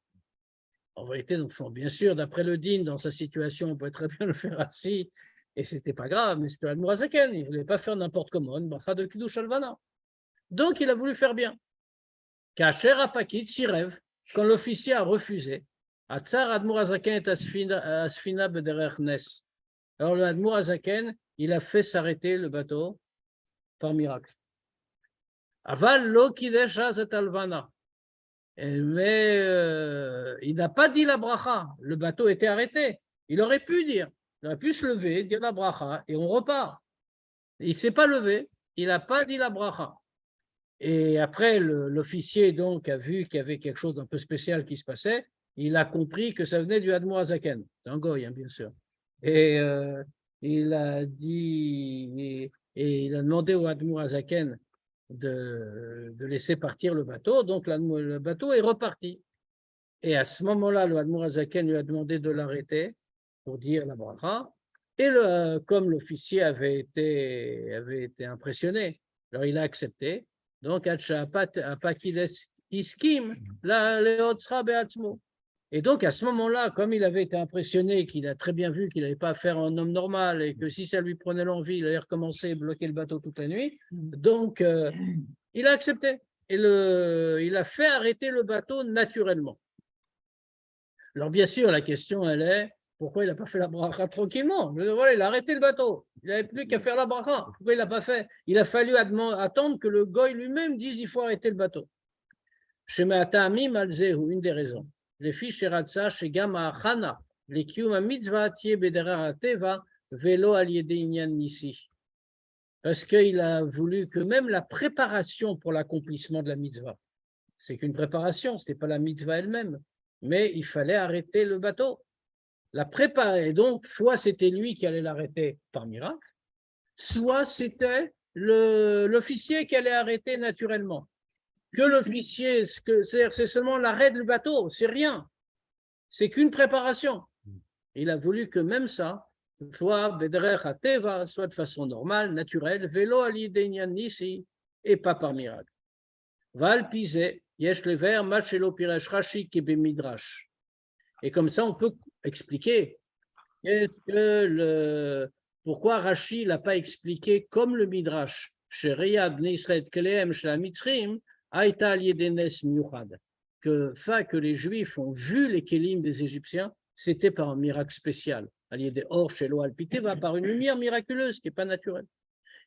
En vérité, bien sûr, d'après le din, dans sa situation, on peut très bien le faire assis, et ce n'était pas grave, mais c'était l'Admour Hazaken, il ne voulait pas faire n'importe comment, une bracha de Kiddush Alvana. Donc, il a voulu faire bien. Kacher Apakit Sirev, quand l'officier a refusé, Atzar Admour Hazaken et Asfina Bederech Nes. Alors, l'Admour Hazaken, il a fait s'arrêter le bateau par miracle. Aval lo kidesh hazet alvana. Mais il n'a pas dit la bracha. Le bateau était arrêté. Il aurait pu dire. Il aurait pu se lever, dire la bracha, et on repart. Il ne s'est pas levé. Il n'a pas dit la bracha. Et après, l'officier donc a vu qu'il y avait quelque chose d'un peu spécial qui se passait. Il a compris que ça venait du Admour Hazaken. C'est un goy, hein, bien sûr. Et il a dit, et il a demandé au Admour Hazaken de laisser partir le bateau. Donc, le bateau est reparti. Et à ce moment-là, le Admour Hazaken lui a demandé de l'arrêter pour dire la bracha. Et comme l'officier avait été impressionné, alors il a accepté. Donc, iskim, la leotsra beatzmo. Et donc, à ce moment-là, comme il avait été impressionné, qu'il a très bien vu qu'il n'avait pas affaire à un homme normal et que si ça lui prenait l'envie, il allait recommencer à bloquer le bateau toute la nuit, donc il a accepté. Et il a fait arrêter le bateau naturellement. Alors, bien sûr, la question, elle est, pourquoi il n'a pas fait la bracha tranquillement? Voilà, il a arrêté le bateau. Il n'avait plus qu'à faire la bracha. Pourquoi il ne l'a pas fait? Il a fallu attendre que le goy lui-même dise il faut arrêter le bateau. Chez Me'atamim al-Zehu, une des raisons. Les fiches Sheratza, chez Gama Achana, les Kiyuma Mitzvah, Tiye Bederar Teva, Velo Aliede Inyan Nisi. Parce qu'il a voulu que même la préparation pour l'accomplissement de la mitzvah, c'est qu'une préparation, ce n'était pas la mitzvah elle-même, mais il fallait arrêter le bateau. La préparer, donc, soit c'était lui qui allait l'arrêter par miracle, soit c'était l'officier qui allait arrêter naturellement. Que l'officier, c'est seulement l'arrêt du bateau, c'est rien. C'est qu'une préparation. Il a voulu que même ça, soit Bederech Ateva, soit de façon normale, naturelle, vélo alidénian ici, et pas par miracle. Val pisé, yesh lever, machelo piresh rashi kebe midrash. Et comme ça, on peut expliquer pourquoi Rashi n'a pas expliqué comme le midrash, chez Riyad Nisret Keleem Shla Mitzrim, que les Juifs ont vu les Kélim des Égyptiens, c'était par un miracle spécial, par une lumière miraculeuse qui n'est pas naturelle.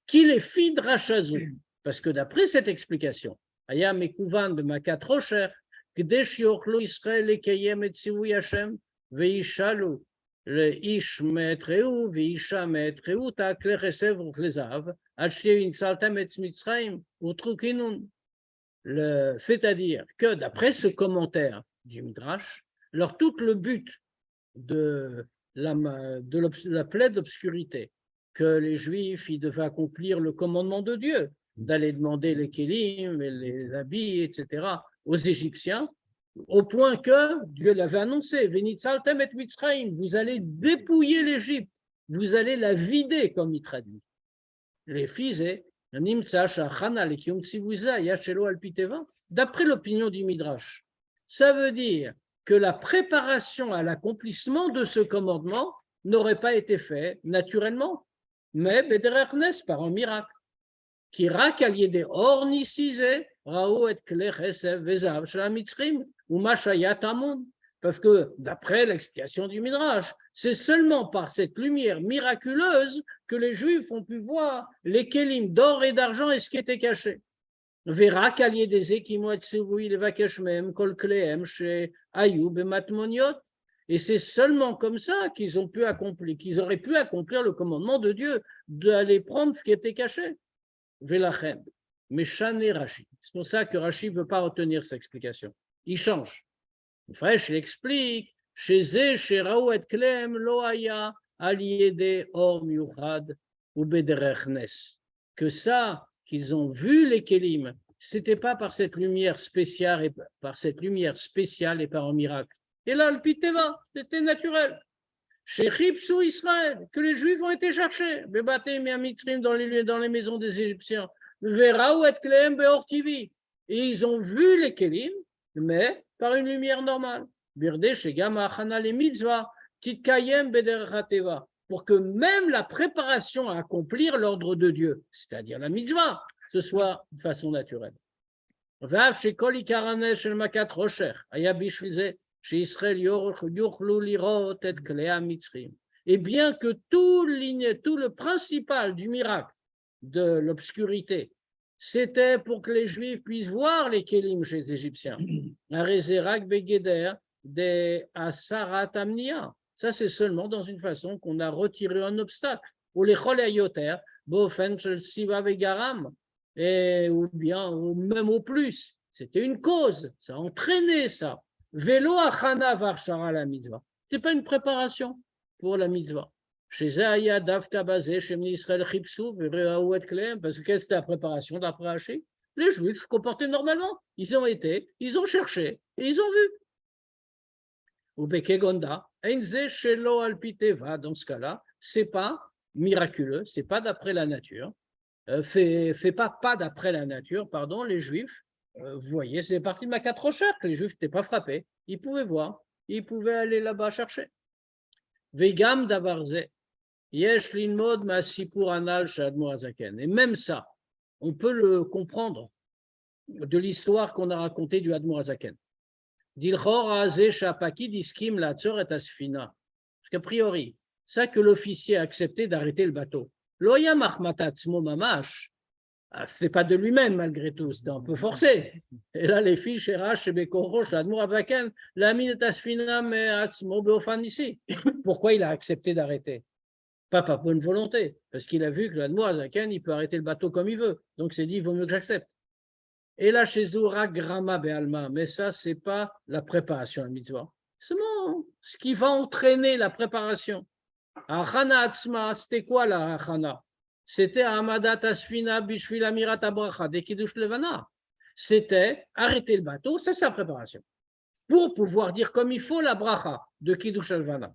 Qui les fit Drashazou, parce que d'après cette explication, Aya Mekouvan de Makat Rocher, Kdesh Yochlo Israël les Kayem et Tzivou Yashem, Veishalu, le Ish Metreu, Veisha Metreu, Takle Resev Lezav, Alchevin Saltam et Mitzraim, ou Trukinun. C'est-à-dire que d'après ce commentaire du Midrash, alors tout le but de la plaie d'obscurité, que les Juifs ils devaient accomplir le commandement de Dieu, d'aller demander les kélim, les habits, etc., aux Égyptiens, au point que Dieu l'avait annoncé, Venitzaltem et Mitzraim, vous allez dépouiller l'Égypte, vous allez la vider, comme il traduit. Les fils d'après l'opinion du Midrash, ça veut dire que la préparation à l'accomplissement de ce commandement n'aurait pas été faite naturellement, mais bederech nes, par un miracle. Qui rak al yedei or nisizé, raou et klei chesed vezav shel hamitzrim, ou mashayat amun. Parce que, d'après l'explication du Midrash, c'est seulement par cette lumière miraculeuse que les Juifs ont pu voir les kélim d'or et d'argent et ce qui était caché. Verra qu'al yedei kimo et tsivui levakesh mehem kol kleihem chez Ayoub et Matmoniot. Et c'est seulement comme ça qu'ils auraient pu accomplir le commandement de Dieu d'aller prendre ce qui était caché. Velachem, mais Chané Rashi. C'est pour ça que Rashi ne veut pas retenir cette explication. Il change. Fraîche, il explique chez Zé, chez Raou et Klem, Loaya, Aliede, Or Miuchad, ou Bederechnes. Que ça, qu'ils ont vu les Kélim, c'était pas par cette lumière spéciale et par un miracle. Et là, le Piteva, c'était naturel. Chez Chipsou Israël, que les Juifs ont été cherchés, dans les maisons des Égyptiens, Veraou et Kleem Beortivi, et ils ont vu les Kélim, mais par une lumière normale. Birde chez Gama Achana les Mitzvah, Titkayem Bederateva, pour que même la préparation à accomplir l'ordre de Dieu, c'est-à-dire la Mitzvah, ce soit de façon naturelle. Vav chez Koli Karanesh Shel Makat Rocher, Ayabish Vizé. Et bien que tout le principal du miracle de l'obscurité, c'était pour que les Juifs puissent voir les Kélim chez les Égyptiens. Ça, c'est seulement dans une façon qu'on a retiré un obstacle. Ou les ou même au plus. C'était une cause, ça a entraîné ça. Vélo achana varchara la mitzvah. Ce n'est pas une préparation pour la mitzvah. Chez Zaya, Davka Bazé, chez Israël Chipsou, et Klem, parce que qu'est-ce que c'était la préparation d'après Haché? Les Juifs se comportaient normalement. Ils ont été, ils ont cherché, et ils ont vu. Ou Bekegonda, Enze Shelo Alpiteva, dans ce cas-là, ce n'est pas miraculeux, ce n'est pas d'après la nature. Fait pas d'après la nature, pardon, les Juifs. Vous voyez, c'est parti de ma quatre recherches. Les Juifs n'étaient pas frappés. Ils pouvaient voir. Ils pouvaient aller là-bas chercher. Vegam davarze. Yesh linmod ma sipur anal shadmo azaken. Et même ça, on peut le comprendre de l'histoire qu'on a racontée du Admo Azaken. Dilchor aze shapaki diskim la tzor et asfina. Parce qu'a priori, ça que l'officier a accepté d'arrêter le bateau. Loya mahmatatzmo mamash. Ce n'est pas de lui-même, malgré tout, c'était un peu forcé. Et là, les filles, Sherash, Bekorosh, l'Admour Avaken, l'Amin et Asfina, mais Atzmo Beofan ici. Pourquoi il a accepté d'arrêter? Pas par bonne volonté, parce qu'il a vu que l'Admour Avaken, il peut arrêter le bateau comme il veut. Donc, il s'est dit, il vaut mieux que j'accepte. Et là, chez Zora, Grama Bealma, mais ça, ce n'est pas la préparation à la mitzvah. C'est ce qui va entraîner la préparation. Achana Atzma, c'était quoi la Achana? C'était Amadat Asfina Bishvil Amirat Abracha de Kiddush Levana. C'était arrêter le bateau, c'est sa préparation. Pour pouvoir dire comme il faut la bracha de Kiddush Levana.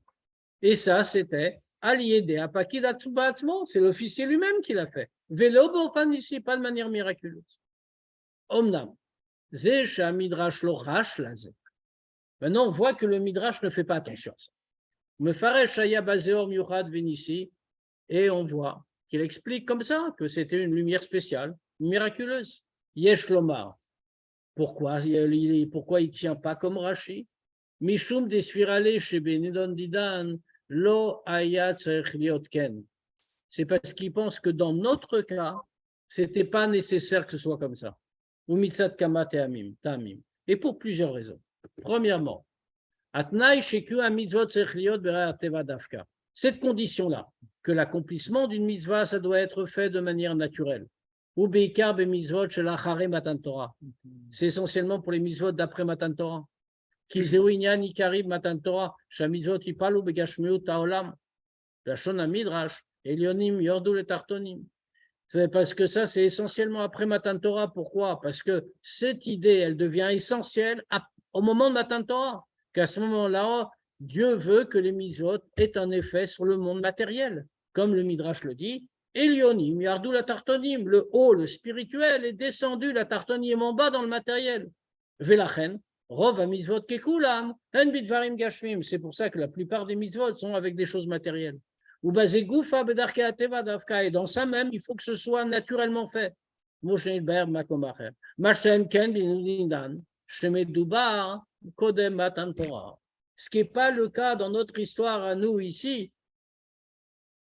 Et ça, c'était Aliédé Apakid Atsubatzmo, c'est l'officier lui-même qui l'a fait. Vélo Bopan ici, pas de manière miraculeuse. Omnam, Zé Sha Midrash Lo Rash Lazé. Maintenant, on voit que le Midrash ne fait pas attention à ça. Mefaresh Shaya Bazeor Miurad Vénissi, et on voit qu'il explique comme ça que c'était une lumière spéciale, miraculeuse. Yesh Lomar. Pourquoi il ne tient pas comme Rashi? Mishum desfirale chez Benidon Didan, lo ayat liot ken. C'est parce qu'il pense que dans notre cas, ce n'était pas nécessaire que ce soit comme ça. Ou mitzat kama tamim. Et pour plusieurs raisons. Premièrement, atnai sheku a mitzvot liot bera teva dafka. Cette condition-là, que l'accomplissement d'une mitzvah, ça doit être fait de manière naturelle. Ou beikar be mitzvot shel achare matan Torah. C'est essentiellement pour les mitzvot d'après matan Torah. Kilzeu inyan ikarib matan Torah, shamitzvot ipalu begashmiut haolam. Lashon hamidrash, elionim yordu le tartonim. Parce que ça, c'est essentiellement après matan Torah. Pourquoi? Parce que cette idée, elle devient essentielle au moment de matan Torah. Qu'à ce moment-là, Dieu veut que les mitzvot aient un effet sur le monde matériel. Comme le Midrash le dit, Elionim, Yardou la tartonim, le haut, le spirituel, est descendu, la tartonim en bas dans le matériel. Vélachen, Rov a mitzvot kekulam, hen bidvarim gashmim. C'est pour ça que la plupart des mitzvot sont avec des choses matérielles. Ou bazegoufa bedarke ateva davka. Et dans ça même, il faut que ce soit naturellement fait. Moshe ber makomacher. Machem ken binulindan. Shemedubar kodem matan Torah. Ce qui n'est pas le cas dans notre histoire à nous ici,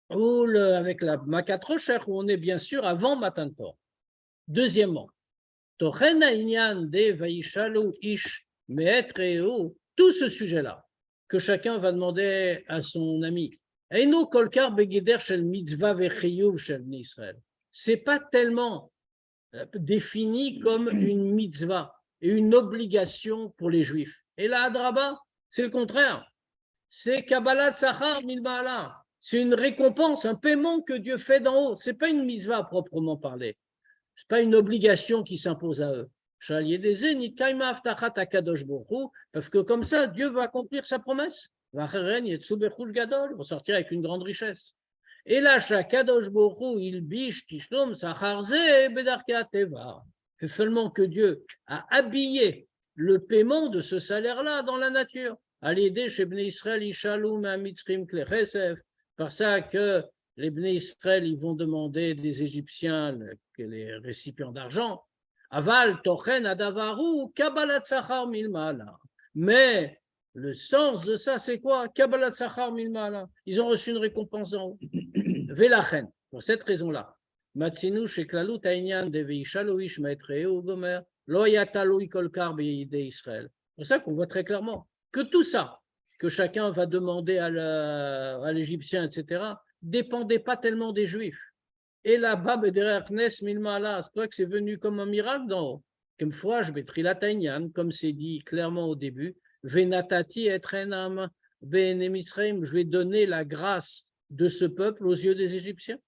où avec la Makat Rocher, où on est bien sûr avant Matan Torah. Deuxièmement, Tochen ha'inyan de vaishalu ish me'et re'u, tout ce sujet-là, que chacun va demander à son ami, Eino kolkar begeder shel mitzvah vechiyuv shel bnei Israël. C'est pas tellement défini comme une mitzvah et une obligation pour les Juifs. Et la Hadraba, c'est le contraire. C'est Kabbalat Sachar Milma'ala. C'est une récompense, un paiement que Dieu fait d'en haut. Ce n'est pas une mitzvah à proprement parler. Ce n'est pas une obligation qui s'impose à eux. Parce que comme ça, Dieu va accomplir sa promesse. Ils vont sortir avec une grande richesse. Et là, Kadosh Borou, il biche, Tishlom, Sacharze, Bedarke Teva. C'est seulement que Dieu a habillé le paiement de ce salaire-là dans la nature. À l'aider chez Bnei Israël, Ishaloum, Amitzrim, Klechesef. Par ça que les Bnei Israël, ils vont demander des Égyptiens les récipients d'argent. Aval, Tochen, Adavaru, Kabbalat Sachar Milmala. Mais le sens de ça, c'est quoi? Kabbalat Sachar Milmala. Ils ont reçu une récompense d'en haut. Velachen, pour cette raison-là. Matsinu sheklalut hainyan de veishaloish maetreu gomer lo yatalui kolkar beide Israël. C'est pour ça qu'on voit très clairement que tout ça, que chacun va demander à l'Égyptien, etc., dépendait pas tellement des Juifs. Et là-bas, c'est toi que c'est venu comme un miracle d'en haut. Comme c'est dit clairement au début, Venatati etrenam be'enemisreim, je vais donner la grâce de ce peuple aux yeux des Égyptiens.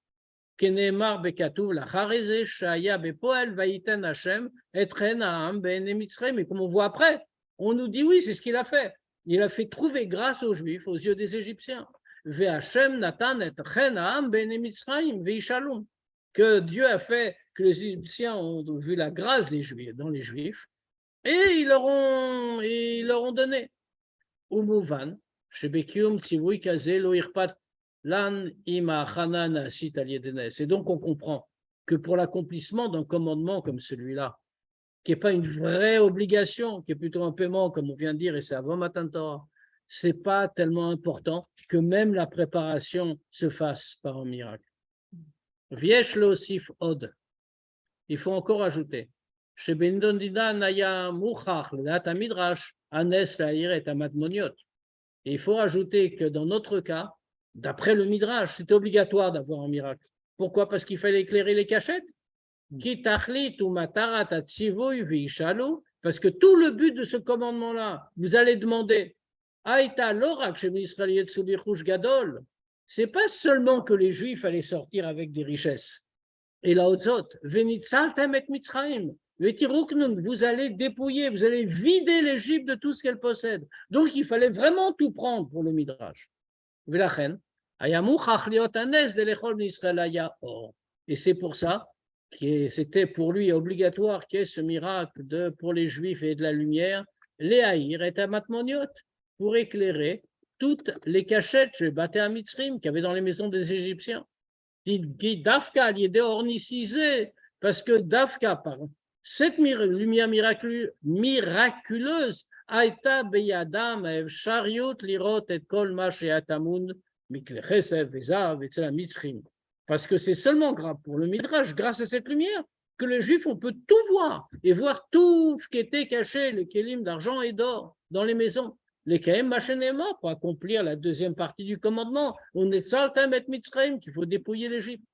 Kenemar bekatuv lachareze shaya bepoel vaiten Hashem etrenam be'enemisreim. Et comme on voit après, on nous dit oui, c'est ce qu'il a fait. Il a fait trouver grâce aux Juifs aux yeux des Égyptiens. Que Dieu a fait que les Égyptiens ont vu la grâce des Juifs, dans les Juifs, et ils leur ont donné. Et donc on comprend que pour l'accomplissement d'un commandement comme celui-là, qui n'est pas une vraie obligation, qui est plutôt un paiement, comme on vient de dire, et c'est avant Matan Torah, ce n'est pas tellement important que même la préparation se fasse par un miracle. Viesh le osif od. Il faut encore ajouter. Chez Bendondina Naya Mouchach, le data midrash, Anes Laïr et Amatmoniot. Et il faut rajouter que dans notre cas, d'après le midrash, c'était obligatoire d'avoir un miracle. Pourquoi? Parce qu'il fallait éclairer les cachettes. Parce que tout le but de ce commandement-là, vous allez demander, c'est pas seulement que les Juifs allaient sortir avec des richesses. Et la Hotzot, vous allez dépouiller, vous allez vider l'Égypte de tout ce qu'elle possède. Donc il fallait vraiment tout prendre pour le Midrash. Et c'est pour ça que c'était pour lui obligatoire qu'il y ait ce miracle pour les Juifs et de la lumière, les haïr et Amatmoniot, pour éclairer toutes les cachettes chez Baté Amitzrim qu'il y avait dans les maisons des Égyptiens. Dafka, il est ornicisé, parce que Dafka, par cette lumière miraculeuse, Aïta beyadam ev shariot lirot et kol ma she'atamun miklechesev vezav et mitzrim. Parce que c'est seulement pour le Midrash, grâce à cette lumière, que les Juifs, on peut tout voir, et voir tout ce qui était caché, les kélim d'argent et d'or, dans les maisons. Les kélim machénéma, pour accomplir la deuxième partie du commandement, on est saltam et mitzrayim, qu'il faut dépouiller l'Égypte.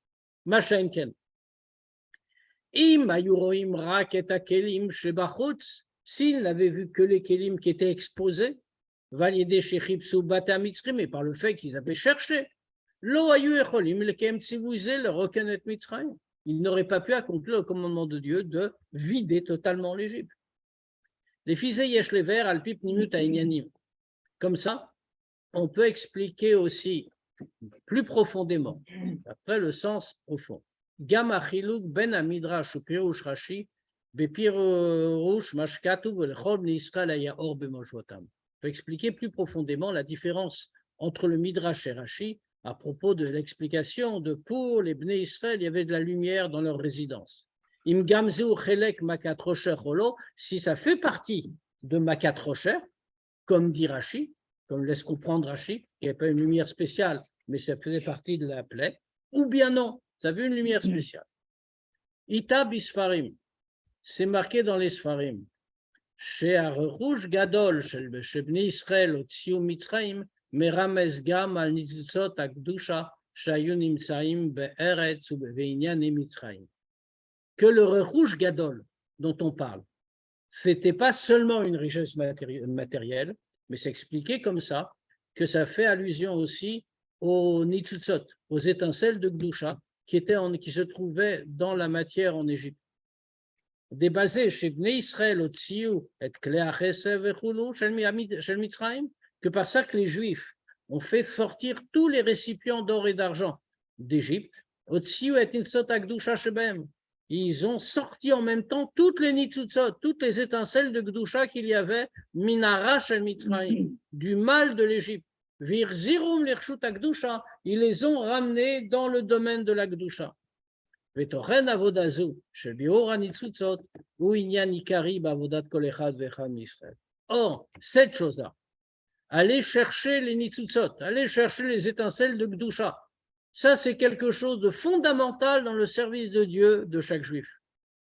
Machénken. Im ayuroim rak et akelim shebachutz, s'il n'avait vu que les kélim qui étaient exposés, validés chez Chipsou Bata Mitzrim, mais par le fait qu'ils avaient cherché, il n'aurait pas pu accomplir le commandement de Dieu de vider totalement l'Égypte. Les fisei yesh lever alpip nimut hainyanim. Comme ça, on peut expliquer aussi plus profondément, après le sens profond. Gam achiluk ben amidrash ou pirush Rashi, Bepirouch, Mashkatu, Velchol, Bnei Israël, Aya Or, Bemoshvotam. Je vais expliquer plus profondément la différence entre le Midrash et Rashi à propos de l'explication de pour les Bnei Israël, il y avait de la lumière dans leur résidence. Im Gamzeu Chelek Makat Rocher Holo, si ça fait partie de Makat Rocher, comme dit Rashi, comme laisse comprendre Rashi, il n'y a pas une lumière spéciale, mais ça faisait partie de la plaie, ou bien non, ça avait une lumière spéciale. Ita Bisfarim, c'est marqué dans les Sfarim. Chez Arerouj Gadol, chez Bnei Israël, Otziu Mitzraim, Meramez Gam al Nitzutzot Akdusha, Shayu Nimtsaim Be'eretz ou Be'inyan Mitzraim. Que le Rerouj Gadol dont on parle, c'était pas seulement une richesse matérielle, mais c'est expliqué comme ça, que ça fait allusion aussi aux Nitzutzot, aux étincelles de Gdusha, qui se trouvaient dans la matière en Égypte. Débasé chez Bnei Israël, Otziu et Klei Chesed vechulu shel Mitzrayim, que par ça que les Juifs ont fait sortir tous les récipients d'or et d'argent d'Égypte, Otziu et Nitzot Akdusha shebem. Ils ont sorti en même temps toutes les Nitzutzot, toutes les étincelles de Gdusha qu'il y avait, Minara shel Mitzrayim, du mal de l'Égypte. Virzirum l'Irshut Akdusha, ils les ont ramenés dans le domaine de la Gdusha. Vetochen avodazu, shel bior hanitzutzot, ou inyan ikari bavodat kol echad vechad m'Israël. Or, cette chose-là, aller chercher les nitzutzot, aller chercher les étincelles de Gdusha, ça c'est quelque chose de fondamental dans le service de Dieu de chaque juif.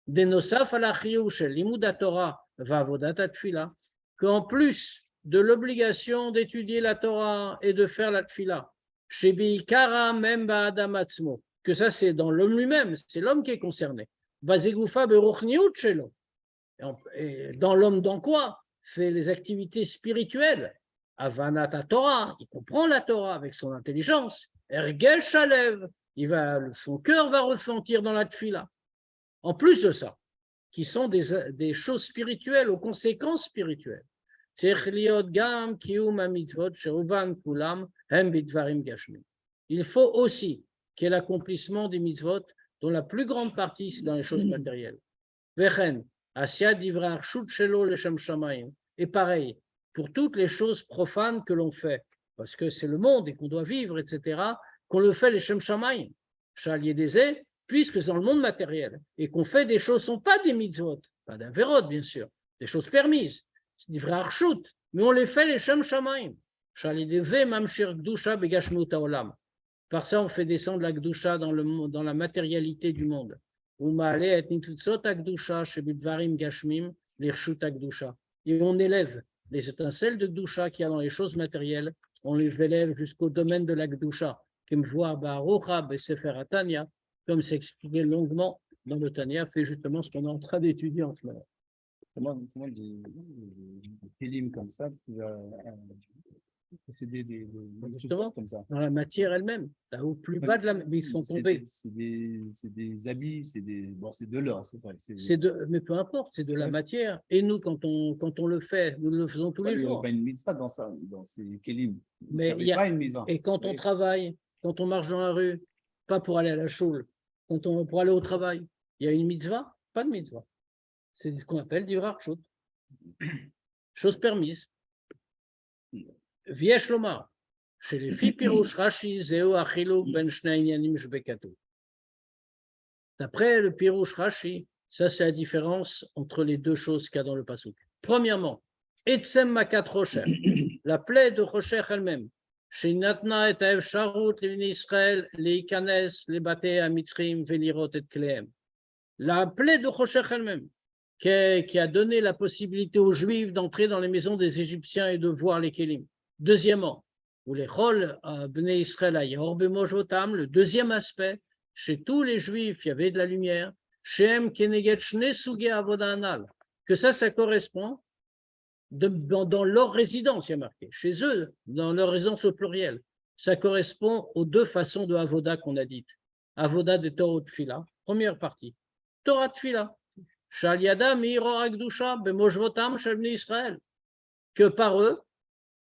Denosaf alachiou shel limud Torah vavodat atfila, qu'en plus de l'obligation d'étudier la Torah et de faire la tfila, shebiikara même ba'adam atzmo, que ça c'est dans l'homme lui-même, c'est l'homme qui est concerné. Bazegoufa beruchniut shelo. Et dans l'homme, dans quoi? C'est les activités spirituelles. Avanat Torah, il comprend la Torah avec son intelligence. Ergel shalev, son cœur va ressentir dans la tfila. En plus de ça, qui sont des choses spirituelles aux conséquences spirituelles. Il faut aussi qu'il y ait l'accomplissement des mitzvot, dont la plus grande partie c'est dans les choses matérielles. Et pareil, pour toutes les choses profanes que l'on fait, parce que c'est le monde et qu'on doit vivre, etc., qu'on le fait les Shem Shamayim, puisque c'est dans le monde matériel, et qu'on fait des choses, ce ne sont pas des mitzvot, pas d'Averot bien sûr, des choses permises, c'est des vrais archut, mais on les fait les Shem Shamayim. Par ça, on fait descendre la Gdusha dans la matérialité du monde. Et on élève les étincelles de Gdusha qu'il y a dans les choses matérielles, on les élève jusqu'au domaine de la Gdusha, comme c'est expliqué longuement dans le Tanya, fait justement ce qu'on est en train d'étudier en ce moment. Comment des kélim comme ça posséder des Justement, comme ça. dans la matière elle-même, là au plus bas de la, ils sont tombés. C'est des habits, c'est de l'or, c'est vrai. Mais peu importe, c'est de la matière. Et nous, quand on le fait, nous le faisons tous les jours. Il n'y a pas une mitzvah dans ça, dans ces kélim. Mais il y a, pas une mise en. Et quand on travaille, quand on marche dans la rue, pas pour aller à la choule, pour aller au travail, il y a une mitzvah, pas de mitzvah. C'est ce qu'on appelle du rarchut. Chose permise. Viesh lomar, chez les filles pirouche Rashi, zéo achilou ben shnei inyanim shbekatu. D'après le pirouche Rashi, ça c'est la différence entre les deux choses qu'il y a dans le pasuk. Premièrement, etzem makat rocher, la plaie de rocher elle-même. Chez Natna et Aev Sharut, les Israël, les Ikanes, les Baté à Mitzrim, Velirot et Kleem. La plaie de rocher elle-même, qui a donné la possibilité aux Juifs d'entrer dans les maisons des Égyptiens et de voir les Kélim. Deuxièmement, où les Chol Bnei Israël Ayor Bemojvotam, le deuxième aspect, chez tous les Juifs, il y avait de la lumière, Shem Keneget Shne Suge Avoda Anal, que ça correspond dans leur résidence, il y a marqué, chez eux, dans leur résidence au pluriel, ça correspond aux deux façons de Avoda qu'on a dites. Avoda de Torah Tfila, première partie, Torah Tfila, Shal Yada Meiro Akdusha Bemojvotam Shel Bnei Israël, que par eux,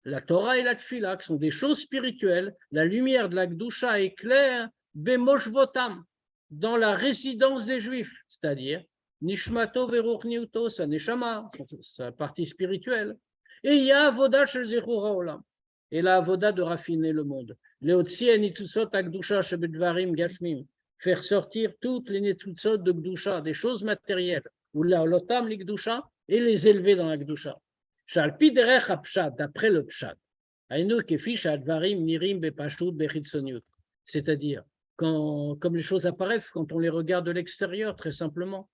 la Torah et la Tfila, qui sont des choses spirituelles, la lumière de la Gdusha éclaire Bemoshvotam, dans la résidence des Juifs, c'est-à-dire Nishmato veruchniuto, sa neshama, sa partie spirituelle. Et il y a avoda shel zechur haolam. Et la avoda de raffiner le monde. Leotzi enitzusot akdusha shebedvarim gashmim. Faire sortir toutes les netzutzot de Gdusha, des choses matérielles, ou la lotam l'Gdusha, et les élever dans la Gdusha. Shalpi derech hapshat, d'après le pshat. Aïnou kefish advarim nirim bepashut bechitzoniut. C'est-à-dire, comme les choses apparaissent quand on les regarde de l'extérieur, très simplement.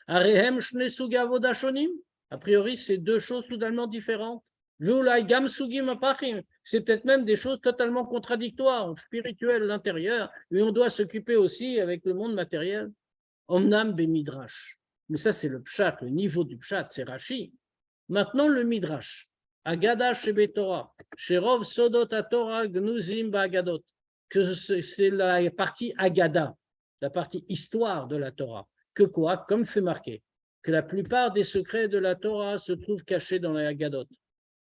Arehem shne suga avoda shonim. A priori, c'est deux choses totalement différentes. C'est peut-être même des choses totalement contradictoires, spirituelles, l'intérieur, et on doit s'occuper aussi avec le monde matériel. Omnam be midrash. Mais ça, c'est le pshat, le niveau du pshat, c'est Rashi. Maintenant, le midrash. Agada shebe Torah, sherov sodot Torah gnuzim ba'agadot. Que c'est la partie agada, la partie histoire de la Torah. Que quoi? Comme c'est marqué, que la plupart des secrets de la Torah se trouvent cachés dans les agadot.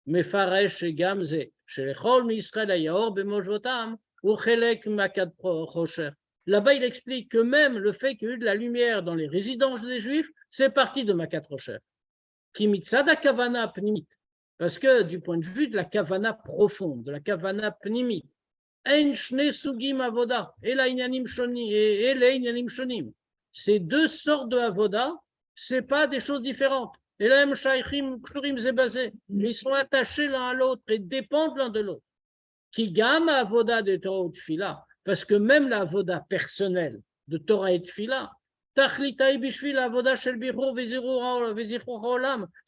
Mefaresh et Gamze, chez les Chol Israël Ayaor Bemojvotam, ou Chelek Makad Chosher. Là-bas, il explique que même le fait qu'il y ait eu de la lumière dans les résidences des Juifs, c'est parti de Makad Chosher. Kimitzada Kavana Pnimit, parce que du point de vue de la Kavana profonde, de la Kavana Pnimit, Ein Shne Sugim Avoda, et la Inyanim Shonim, et les Inyanim Shonim. Ces deux sortes de Avoda, ce n'est pas des choses différentes. Et là, ils sont attachés l'un à l'autre et dépendent l'un de l'autre. Qui gamme avoda de Torah et de Fila, parce que même la avoda personnelle de Torah et de Fila,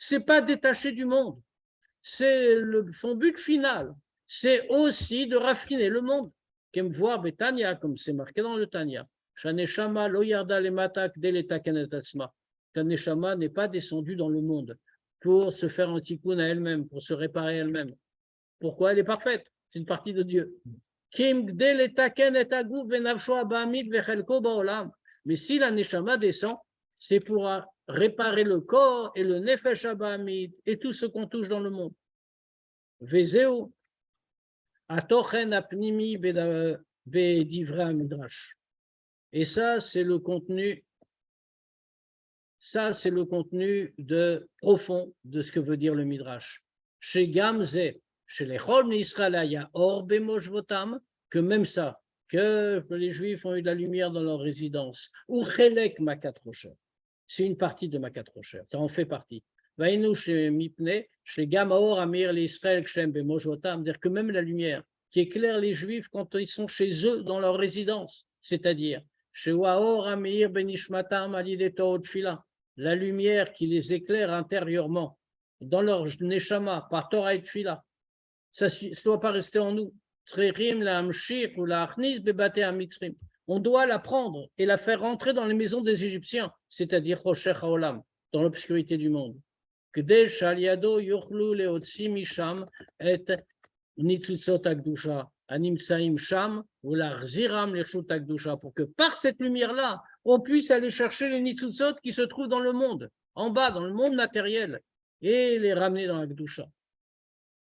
c'est pas détaché du monde. C'est son but final. C'est aussi de raffiner le monde. Voir Betania, comme c'est marqué dans le Tanya. Shaneshama lo yarda le matak de l'etakenetasma. La Neshama n'est pas descendue dans le monde pour se faire un tikkun à elle-même, pour se réparer elle-même. Pourquoi? Elle est parfaite, c'est une partie de Dieu. Mais si la Neshama descend, c'est pour réparer le corps et le Nefesh Abahamid et tout ce qu'on touche dans le monde. Vezeu, atochen apnimi bedivra midrash. Et ça, c'est le contenu. Ça, c'est le contenu profond de ce que veut dire le Midrash. Chez Gamze, chez les Chol Israël, il y a Or Bemojvotam, que même ça, que les Juifs ont eu de la lumière dans leur résidence. Ou Chelek Makat Rocher. C'est une partie de Makat Rocher, ça en fait partie. Vainu chez Mipne, chez Gamaor Amir l'Israël Kshem Bemojvotam, dire que même la lumière qui éclaire les Juifs quand ils sont chez eux dans leur résidence, c'est-à-dire chez Waor Amir Benishmatam Alideto Tfila. La lumière qui les éclaire intérieurement, dans leur neshama, par Torah et Tfila. Ça ne doit pas rester en nous. On doit la prendre et la faire rentrer dans les maisons des Égyptiens, c'est-à-dire Chosher Haolam, dans l'obscurité du monde. Pour que par cette lumière-là, on puisse aller chercher les nitzutzot qui se trouvent dans le monde, en bas, dans le monde matériel, et les ramener dans la Gdusha.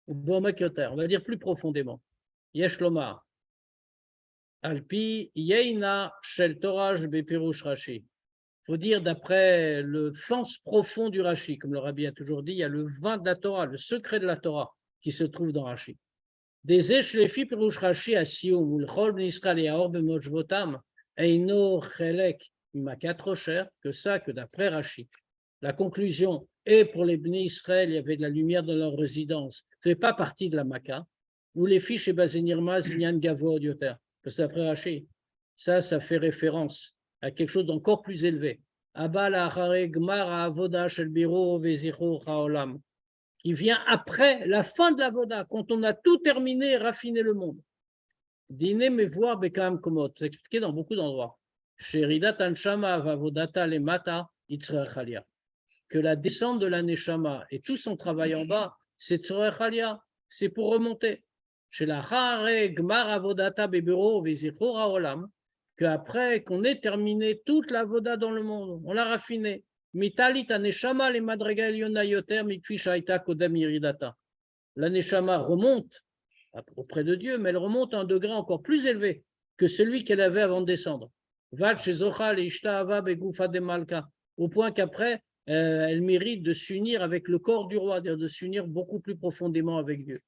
On va dire plus profondément. Yesh lomar. Alpi yeina shel Torah bepirush Rashi. Il faut dire d'après le sens profond du Rashi, comme le Rabbi a toujours dit, il y a le vin de la Torah, le secret de la Torah qui se trouve dans Rashi. Des échlefi pirush Rashi à Sioum, ou le chol ben Israël et Aor bemojvotam, eino chelek makat rocher, que d'après Rashi. La conclusion est pour les Bnei Israël, il y avait de la lumière dans leur résidence. Ce n'est pas partie de la Makkah, ou les fiches et Bazenirma, Zinyan Gavo Dioter. Parce que d'après Rashi, ça fait référence à quelque chose d'encore plus élevé. Abba la Gmar Avoda Shel Biro Vezicho Haolam, qui vient après la fin de la Voda, quand on a tout terminé et raffiné le monde. Dîner mais voir Bekam Komot, c'est expliqué dans beaucoup d'endroits. Sheridat Anshama Vavodata Lemata Yitzrach Halia. Que la descente de la Neshama et tout son travail en bas, c'est Tzorech Halia, c'est pour remonter. Chez la Hare Gmar Avodata Beburo Vezicho Haolam, qu'après qu'on ait terminé toute la Voda dans le monde, on l'a raffiné. Mitalit Aneshama le Madrega Eliona Yoter Mikfi Shaita Kodem Iridata. La Neshama remonte auprès de Dieu, mais elle remonte à un degré encore plus élevé que celui qu'elle avait avant de descendre. Vat chez Zochal et Ishtaava Begoufa de Malka. au point qu'après, elle mérite de s'unir avec le corps du roi, c'est-à-dire de s'unir beaucoup plus profondément avec Dieu.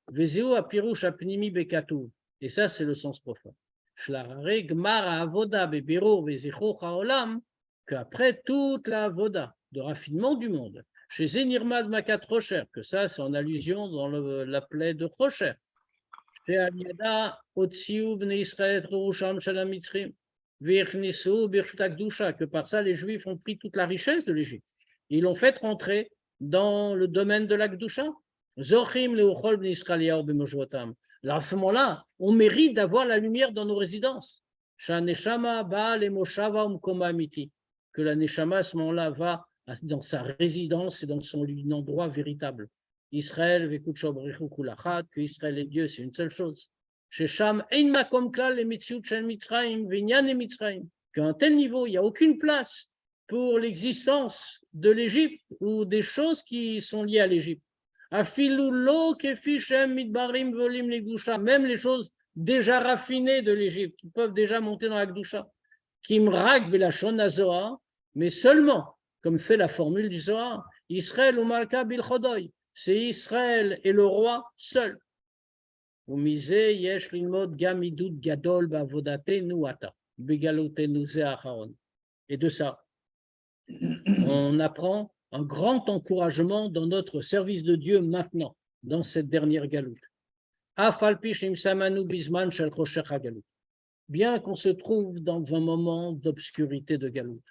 Vezeu apirush apnimi bekatuv. Et ça, c'est le sens profond. Shlarare gmar avoda bebirur vezichur haolam, qu'après toute la avoda de raffinement du monde, chez Zenirmad Makat Rocher, que ça, c'est en allusion dans la plaie de Rocher. Chez Aliada Otsiou bne Israël Rusham Shalom Mitzrim, Virnisu Birshut Dusha, que par ça, les Juifs ont pris toute la richesse de l'Égypte. Ils l'ont fait rentrer dans le domaine de l'Akdusha. Zochim leuchol bne Israël b'mojvotam. À ce moment-là, on mérite d'avoir la lumière dans nos résidences. Shaneshama ba le moshava umkoma amiti. Que la neshama à ce moment-là va dans sa résidence et dans son endroit véritable. Israël, que Israël et Dieu, c'est une seule chose. Qu'à un tel niveau, il n'y a aucune place pour l'existence de l'Égypte ou des choses qui sont liées à l'Égypte. Même les choses déjà raffinées de l'Égypte, qui peuvent déjà monter dans la Gdusha. Mais seulement, comme fait la formule du Zohar, Israël ou Malka bil Chodoy, c'est Israël et le roi seul. Et de ça, on apprend un grand encouragement dans notre service de Dieu maintenant, dans cette dernière galoute. Bien qu'on se trouve dans un moment d'obscurité de galoute.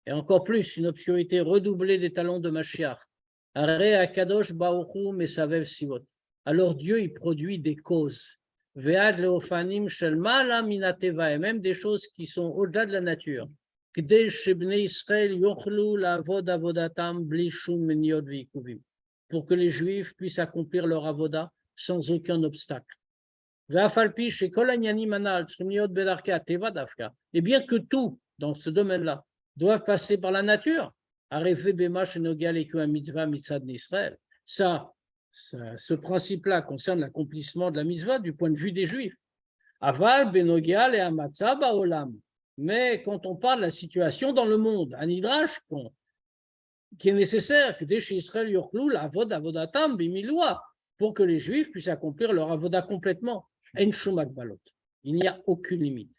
Et encore plus, une obscurité redoublée des talents de Mashiach. Alors Dieu, il produit des causes. Et même des choses qui sont au-delà de la nature. Pour que les Juifs puissent accomplir leur avoda sans aucun obstacle. Et bien que tout, dans ce domaine-là, doivent passer par la nature, ça, ce principe-là concerne l'accomplissement de la mitzvah du point de vue des Juifs. Mais quand on parle de la situation dans le monde, un hidrash qui est nécessaire, que chez Israël yorklou la avodatam bimiloua, pour que les Juifs puissent accomplir leur avoda complètement. En shumak balot. Il n'y a aucune limite.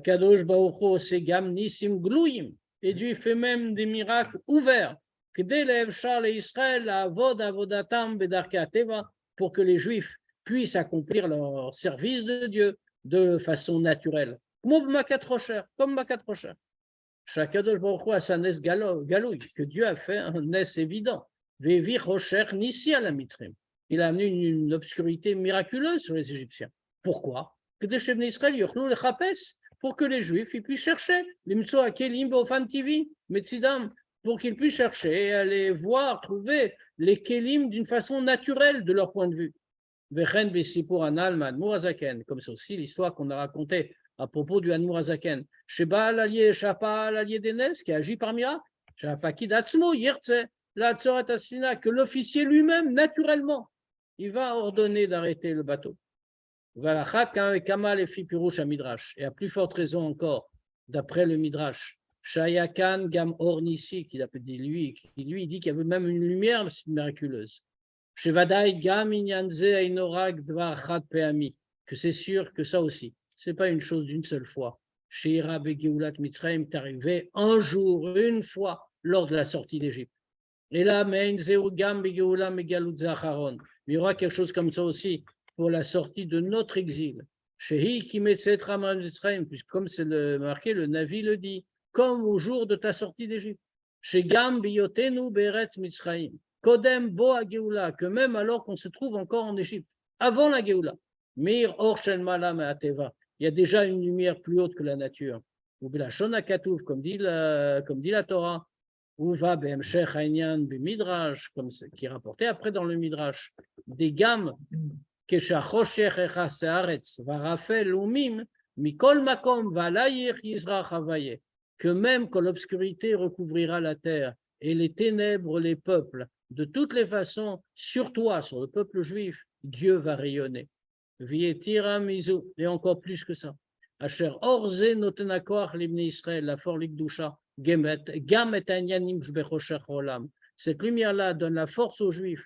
Kadosh Baruch Hu segam nisim gluim. Et Dieu fait même des miracles ouverts. Pour que les Juifs puissent accomplir leur service de Dieu de façon naturelle. Comme Makat Rocher. Shakadosh Baruch Hu a sa nes galouille, que Dieu a fait un nes évident. Vevi Rocher Nissi à la Mitzrim. Il a amené une obscurité miraculeuse sur les Égyptiens. Pourquoi? Pour que les Juifs ils puissent chercher les Mitzvot Kelim Bofan TV, Metzidam, pour qu'ils puissent chercher et aller voir, trouver les Kelim d'une façon naturelle de leur point de vue. Comme c'est aussi l'histoire qu'on a racontée à propos du Admour Azaken. Sheba l'allié Shapa l'allié d'Enes qui agit par miracle. Que l'officier lui-même, naturellement, il va ordonner d'arrêter le bateau. Et à plus forte raison encore, d'après le Midrash, Shayakan Gam Ornissi, qui lui dit qu'il y avait même une lumière miraculeuse. Shevadai Gam Inyanze Ainorag Dvar Peami, que c'est sûr que ça aussi, c'est pas une chose d'une seule fois. Sheira Begeulat Mitzrayim est arrivé un jour, une fois, lors de la sortie d'Égypte. Et là, mais il y aura quelque chose comme ça aussi pour la sortie de notre exil. Puisque comme c'est marqué, le Navi le dit, comme au jour de ta sortie d'Égypte. Que même alors qu'on se trouve encore en Égypte, avant la Géoula, il y a déjà une lumière plus haute que la nature. Comme dit la Torah. Ou va Bemshech Aïnyan Midrash, comme qui est rapporté après dans le Midrash, des gammes que même quand l'obscurité recouvrira la terre et les ténèbres les peuples, de toutes les façons, sur toi, sur le peuple juif, Dieu va rayonner. Et encore plus que ça. Asher orze noten hakoach libnei Israël, la for likdusha, gemet, gam et anyanim shbechoshech olam. Cette lumière-là donne la force aux Juifs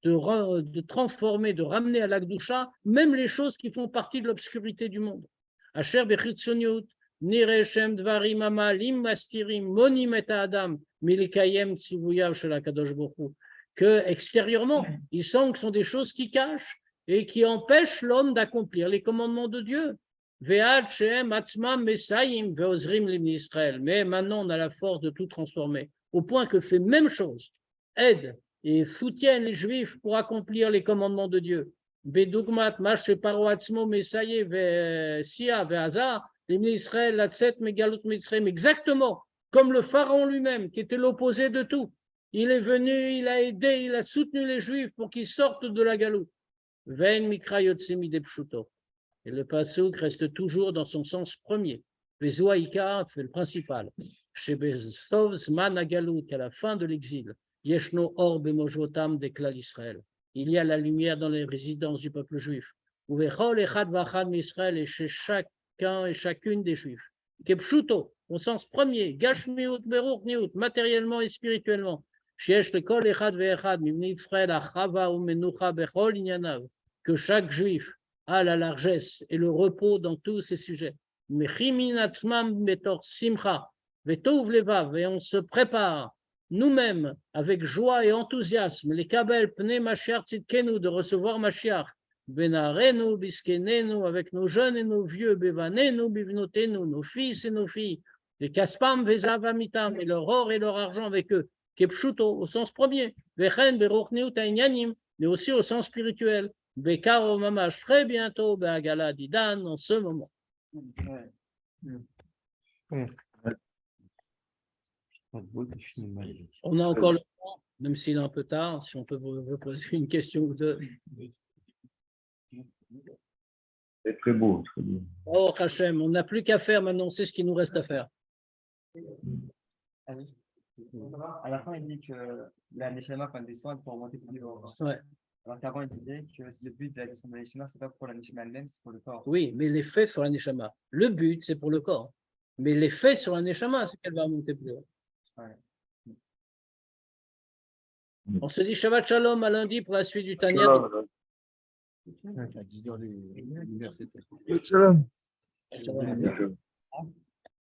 de transformer, de ramener à l'Akdusha même les choses qui font partie de l'obscurité du monde. Asher bechitzoniut, nireshem dvarim amalim mastirim, monim et adam, milikayem tzivuyav shel HaKadosh Baruch Hu. Que extérieurement, ils sentent que ce sont des choses qui cachent et qui empêchent l'homme d'accomplir les commandements de Dieu. Ve'ad shehem atzmam mesayim ve'ozrim libnei Israël. Mais maintenant, on a la force de tout transformer, au point que fait même chose, aide et soutiennent les Juifs pour accomplir les commandements de Dieu. Bedugmat mashe paro atzmo mesaye ve'sia ve'azar libnei Israël latzet megalut mitzrayim. Exactement comme le pharaon lui-même, qui était l'opposé de tout. Il est venu, il a aidé, il a soutenu les Juifs pour qu'ils sortent de la galoute. Ve'en mikra yotzei midei pshuto. Et le pasuk reste toujours dans son sens premier. Vezoaïka, c'est le principal. Chez Bezov Zman Agalut, qu'à la fin de l'exil, Yeshno Or Bemojvotam d'Eklal Israël. Il y a la lumière dans les résidences du peuple juif. Uvechol Echad Vachad Israël, et chez chacun et chacune des Juifs. Kepshuto, au sens premier, Gashmiut Beruchniut, matériellement et spirituellement. Sheesh Lekol Echad Ve'echad, Mivnei Israël, Achava Umenucha Bechol Inyanav, que chaque Juif a la largesse et le repos dans tous ces sujets. Mechimin atzmam betor simcha, vetov levav, et on se prépare nous-mêmes avec joie et enthousiasme, les kabel pnei Mashiach tzidkenu, de recevoir Mashiach, benarenu biskenenu, avec nos jeunes et nos vieux, bevanenu bivnotenu, nos fils et nos filles, les kaspam vezav amitam, et leur or et leur argent avec eux, kepshuto au sens premier, vechen berochniut ainyanim, mais aussi au sens spirituel. Bekaro mamash, très bientôt, Be'agala Didan, en ce moment. On a encore le temps, même s'il est un peu tard, si on peut vous poser une question ou deux. C'est très beau, très beau. Oh, Hachem, on n'a plus qu'à faire maintenant, c'est ce qu'il nous reste à faire. À la fin, il dit que la Neshama, quand elle descend, pour remonter plus haut. Ouais. Alors qu'avant, il disait que le but de la descente de la Neshama, c'est pas pour la Neshama elle-même, c'est pour le corps. Oui, mais l'effet sur la Neshama. Le but, c'est pour le corps. Mais l'effet sur la Neshama, c'est qu'elle va remonter plus haut. Ouais. On se dit Shabbat Shalom à lundi pour la suite du Tanya. À 10 heures, l'université. Shalom. Shalom.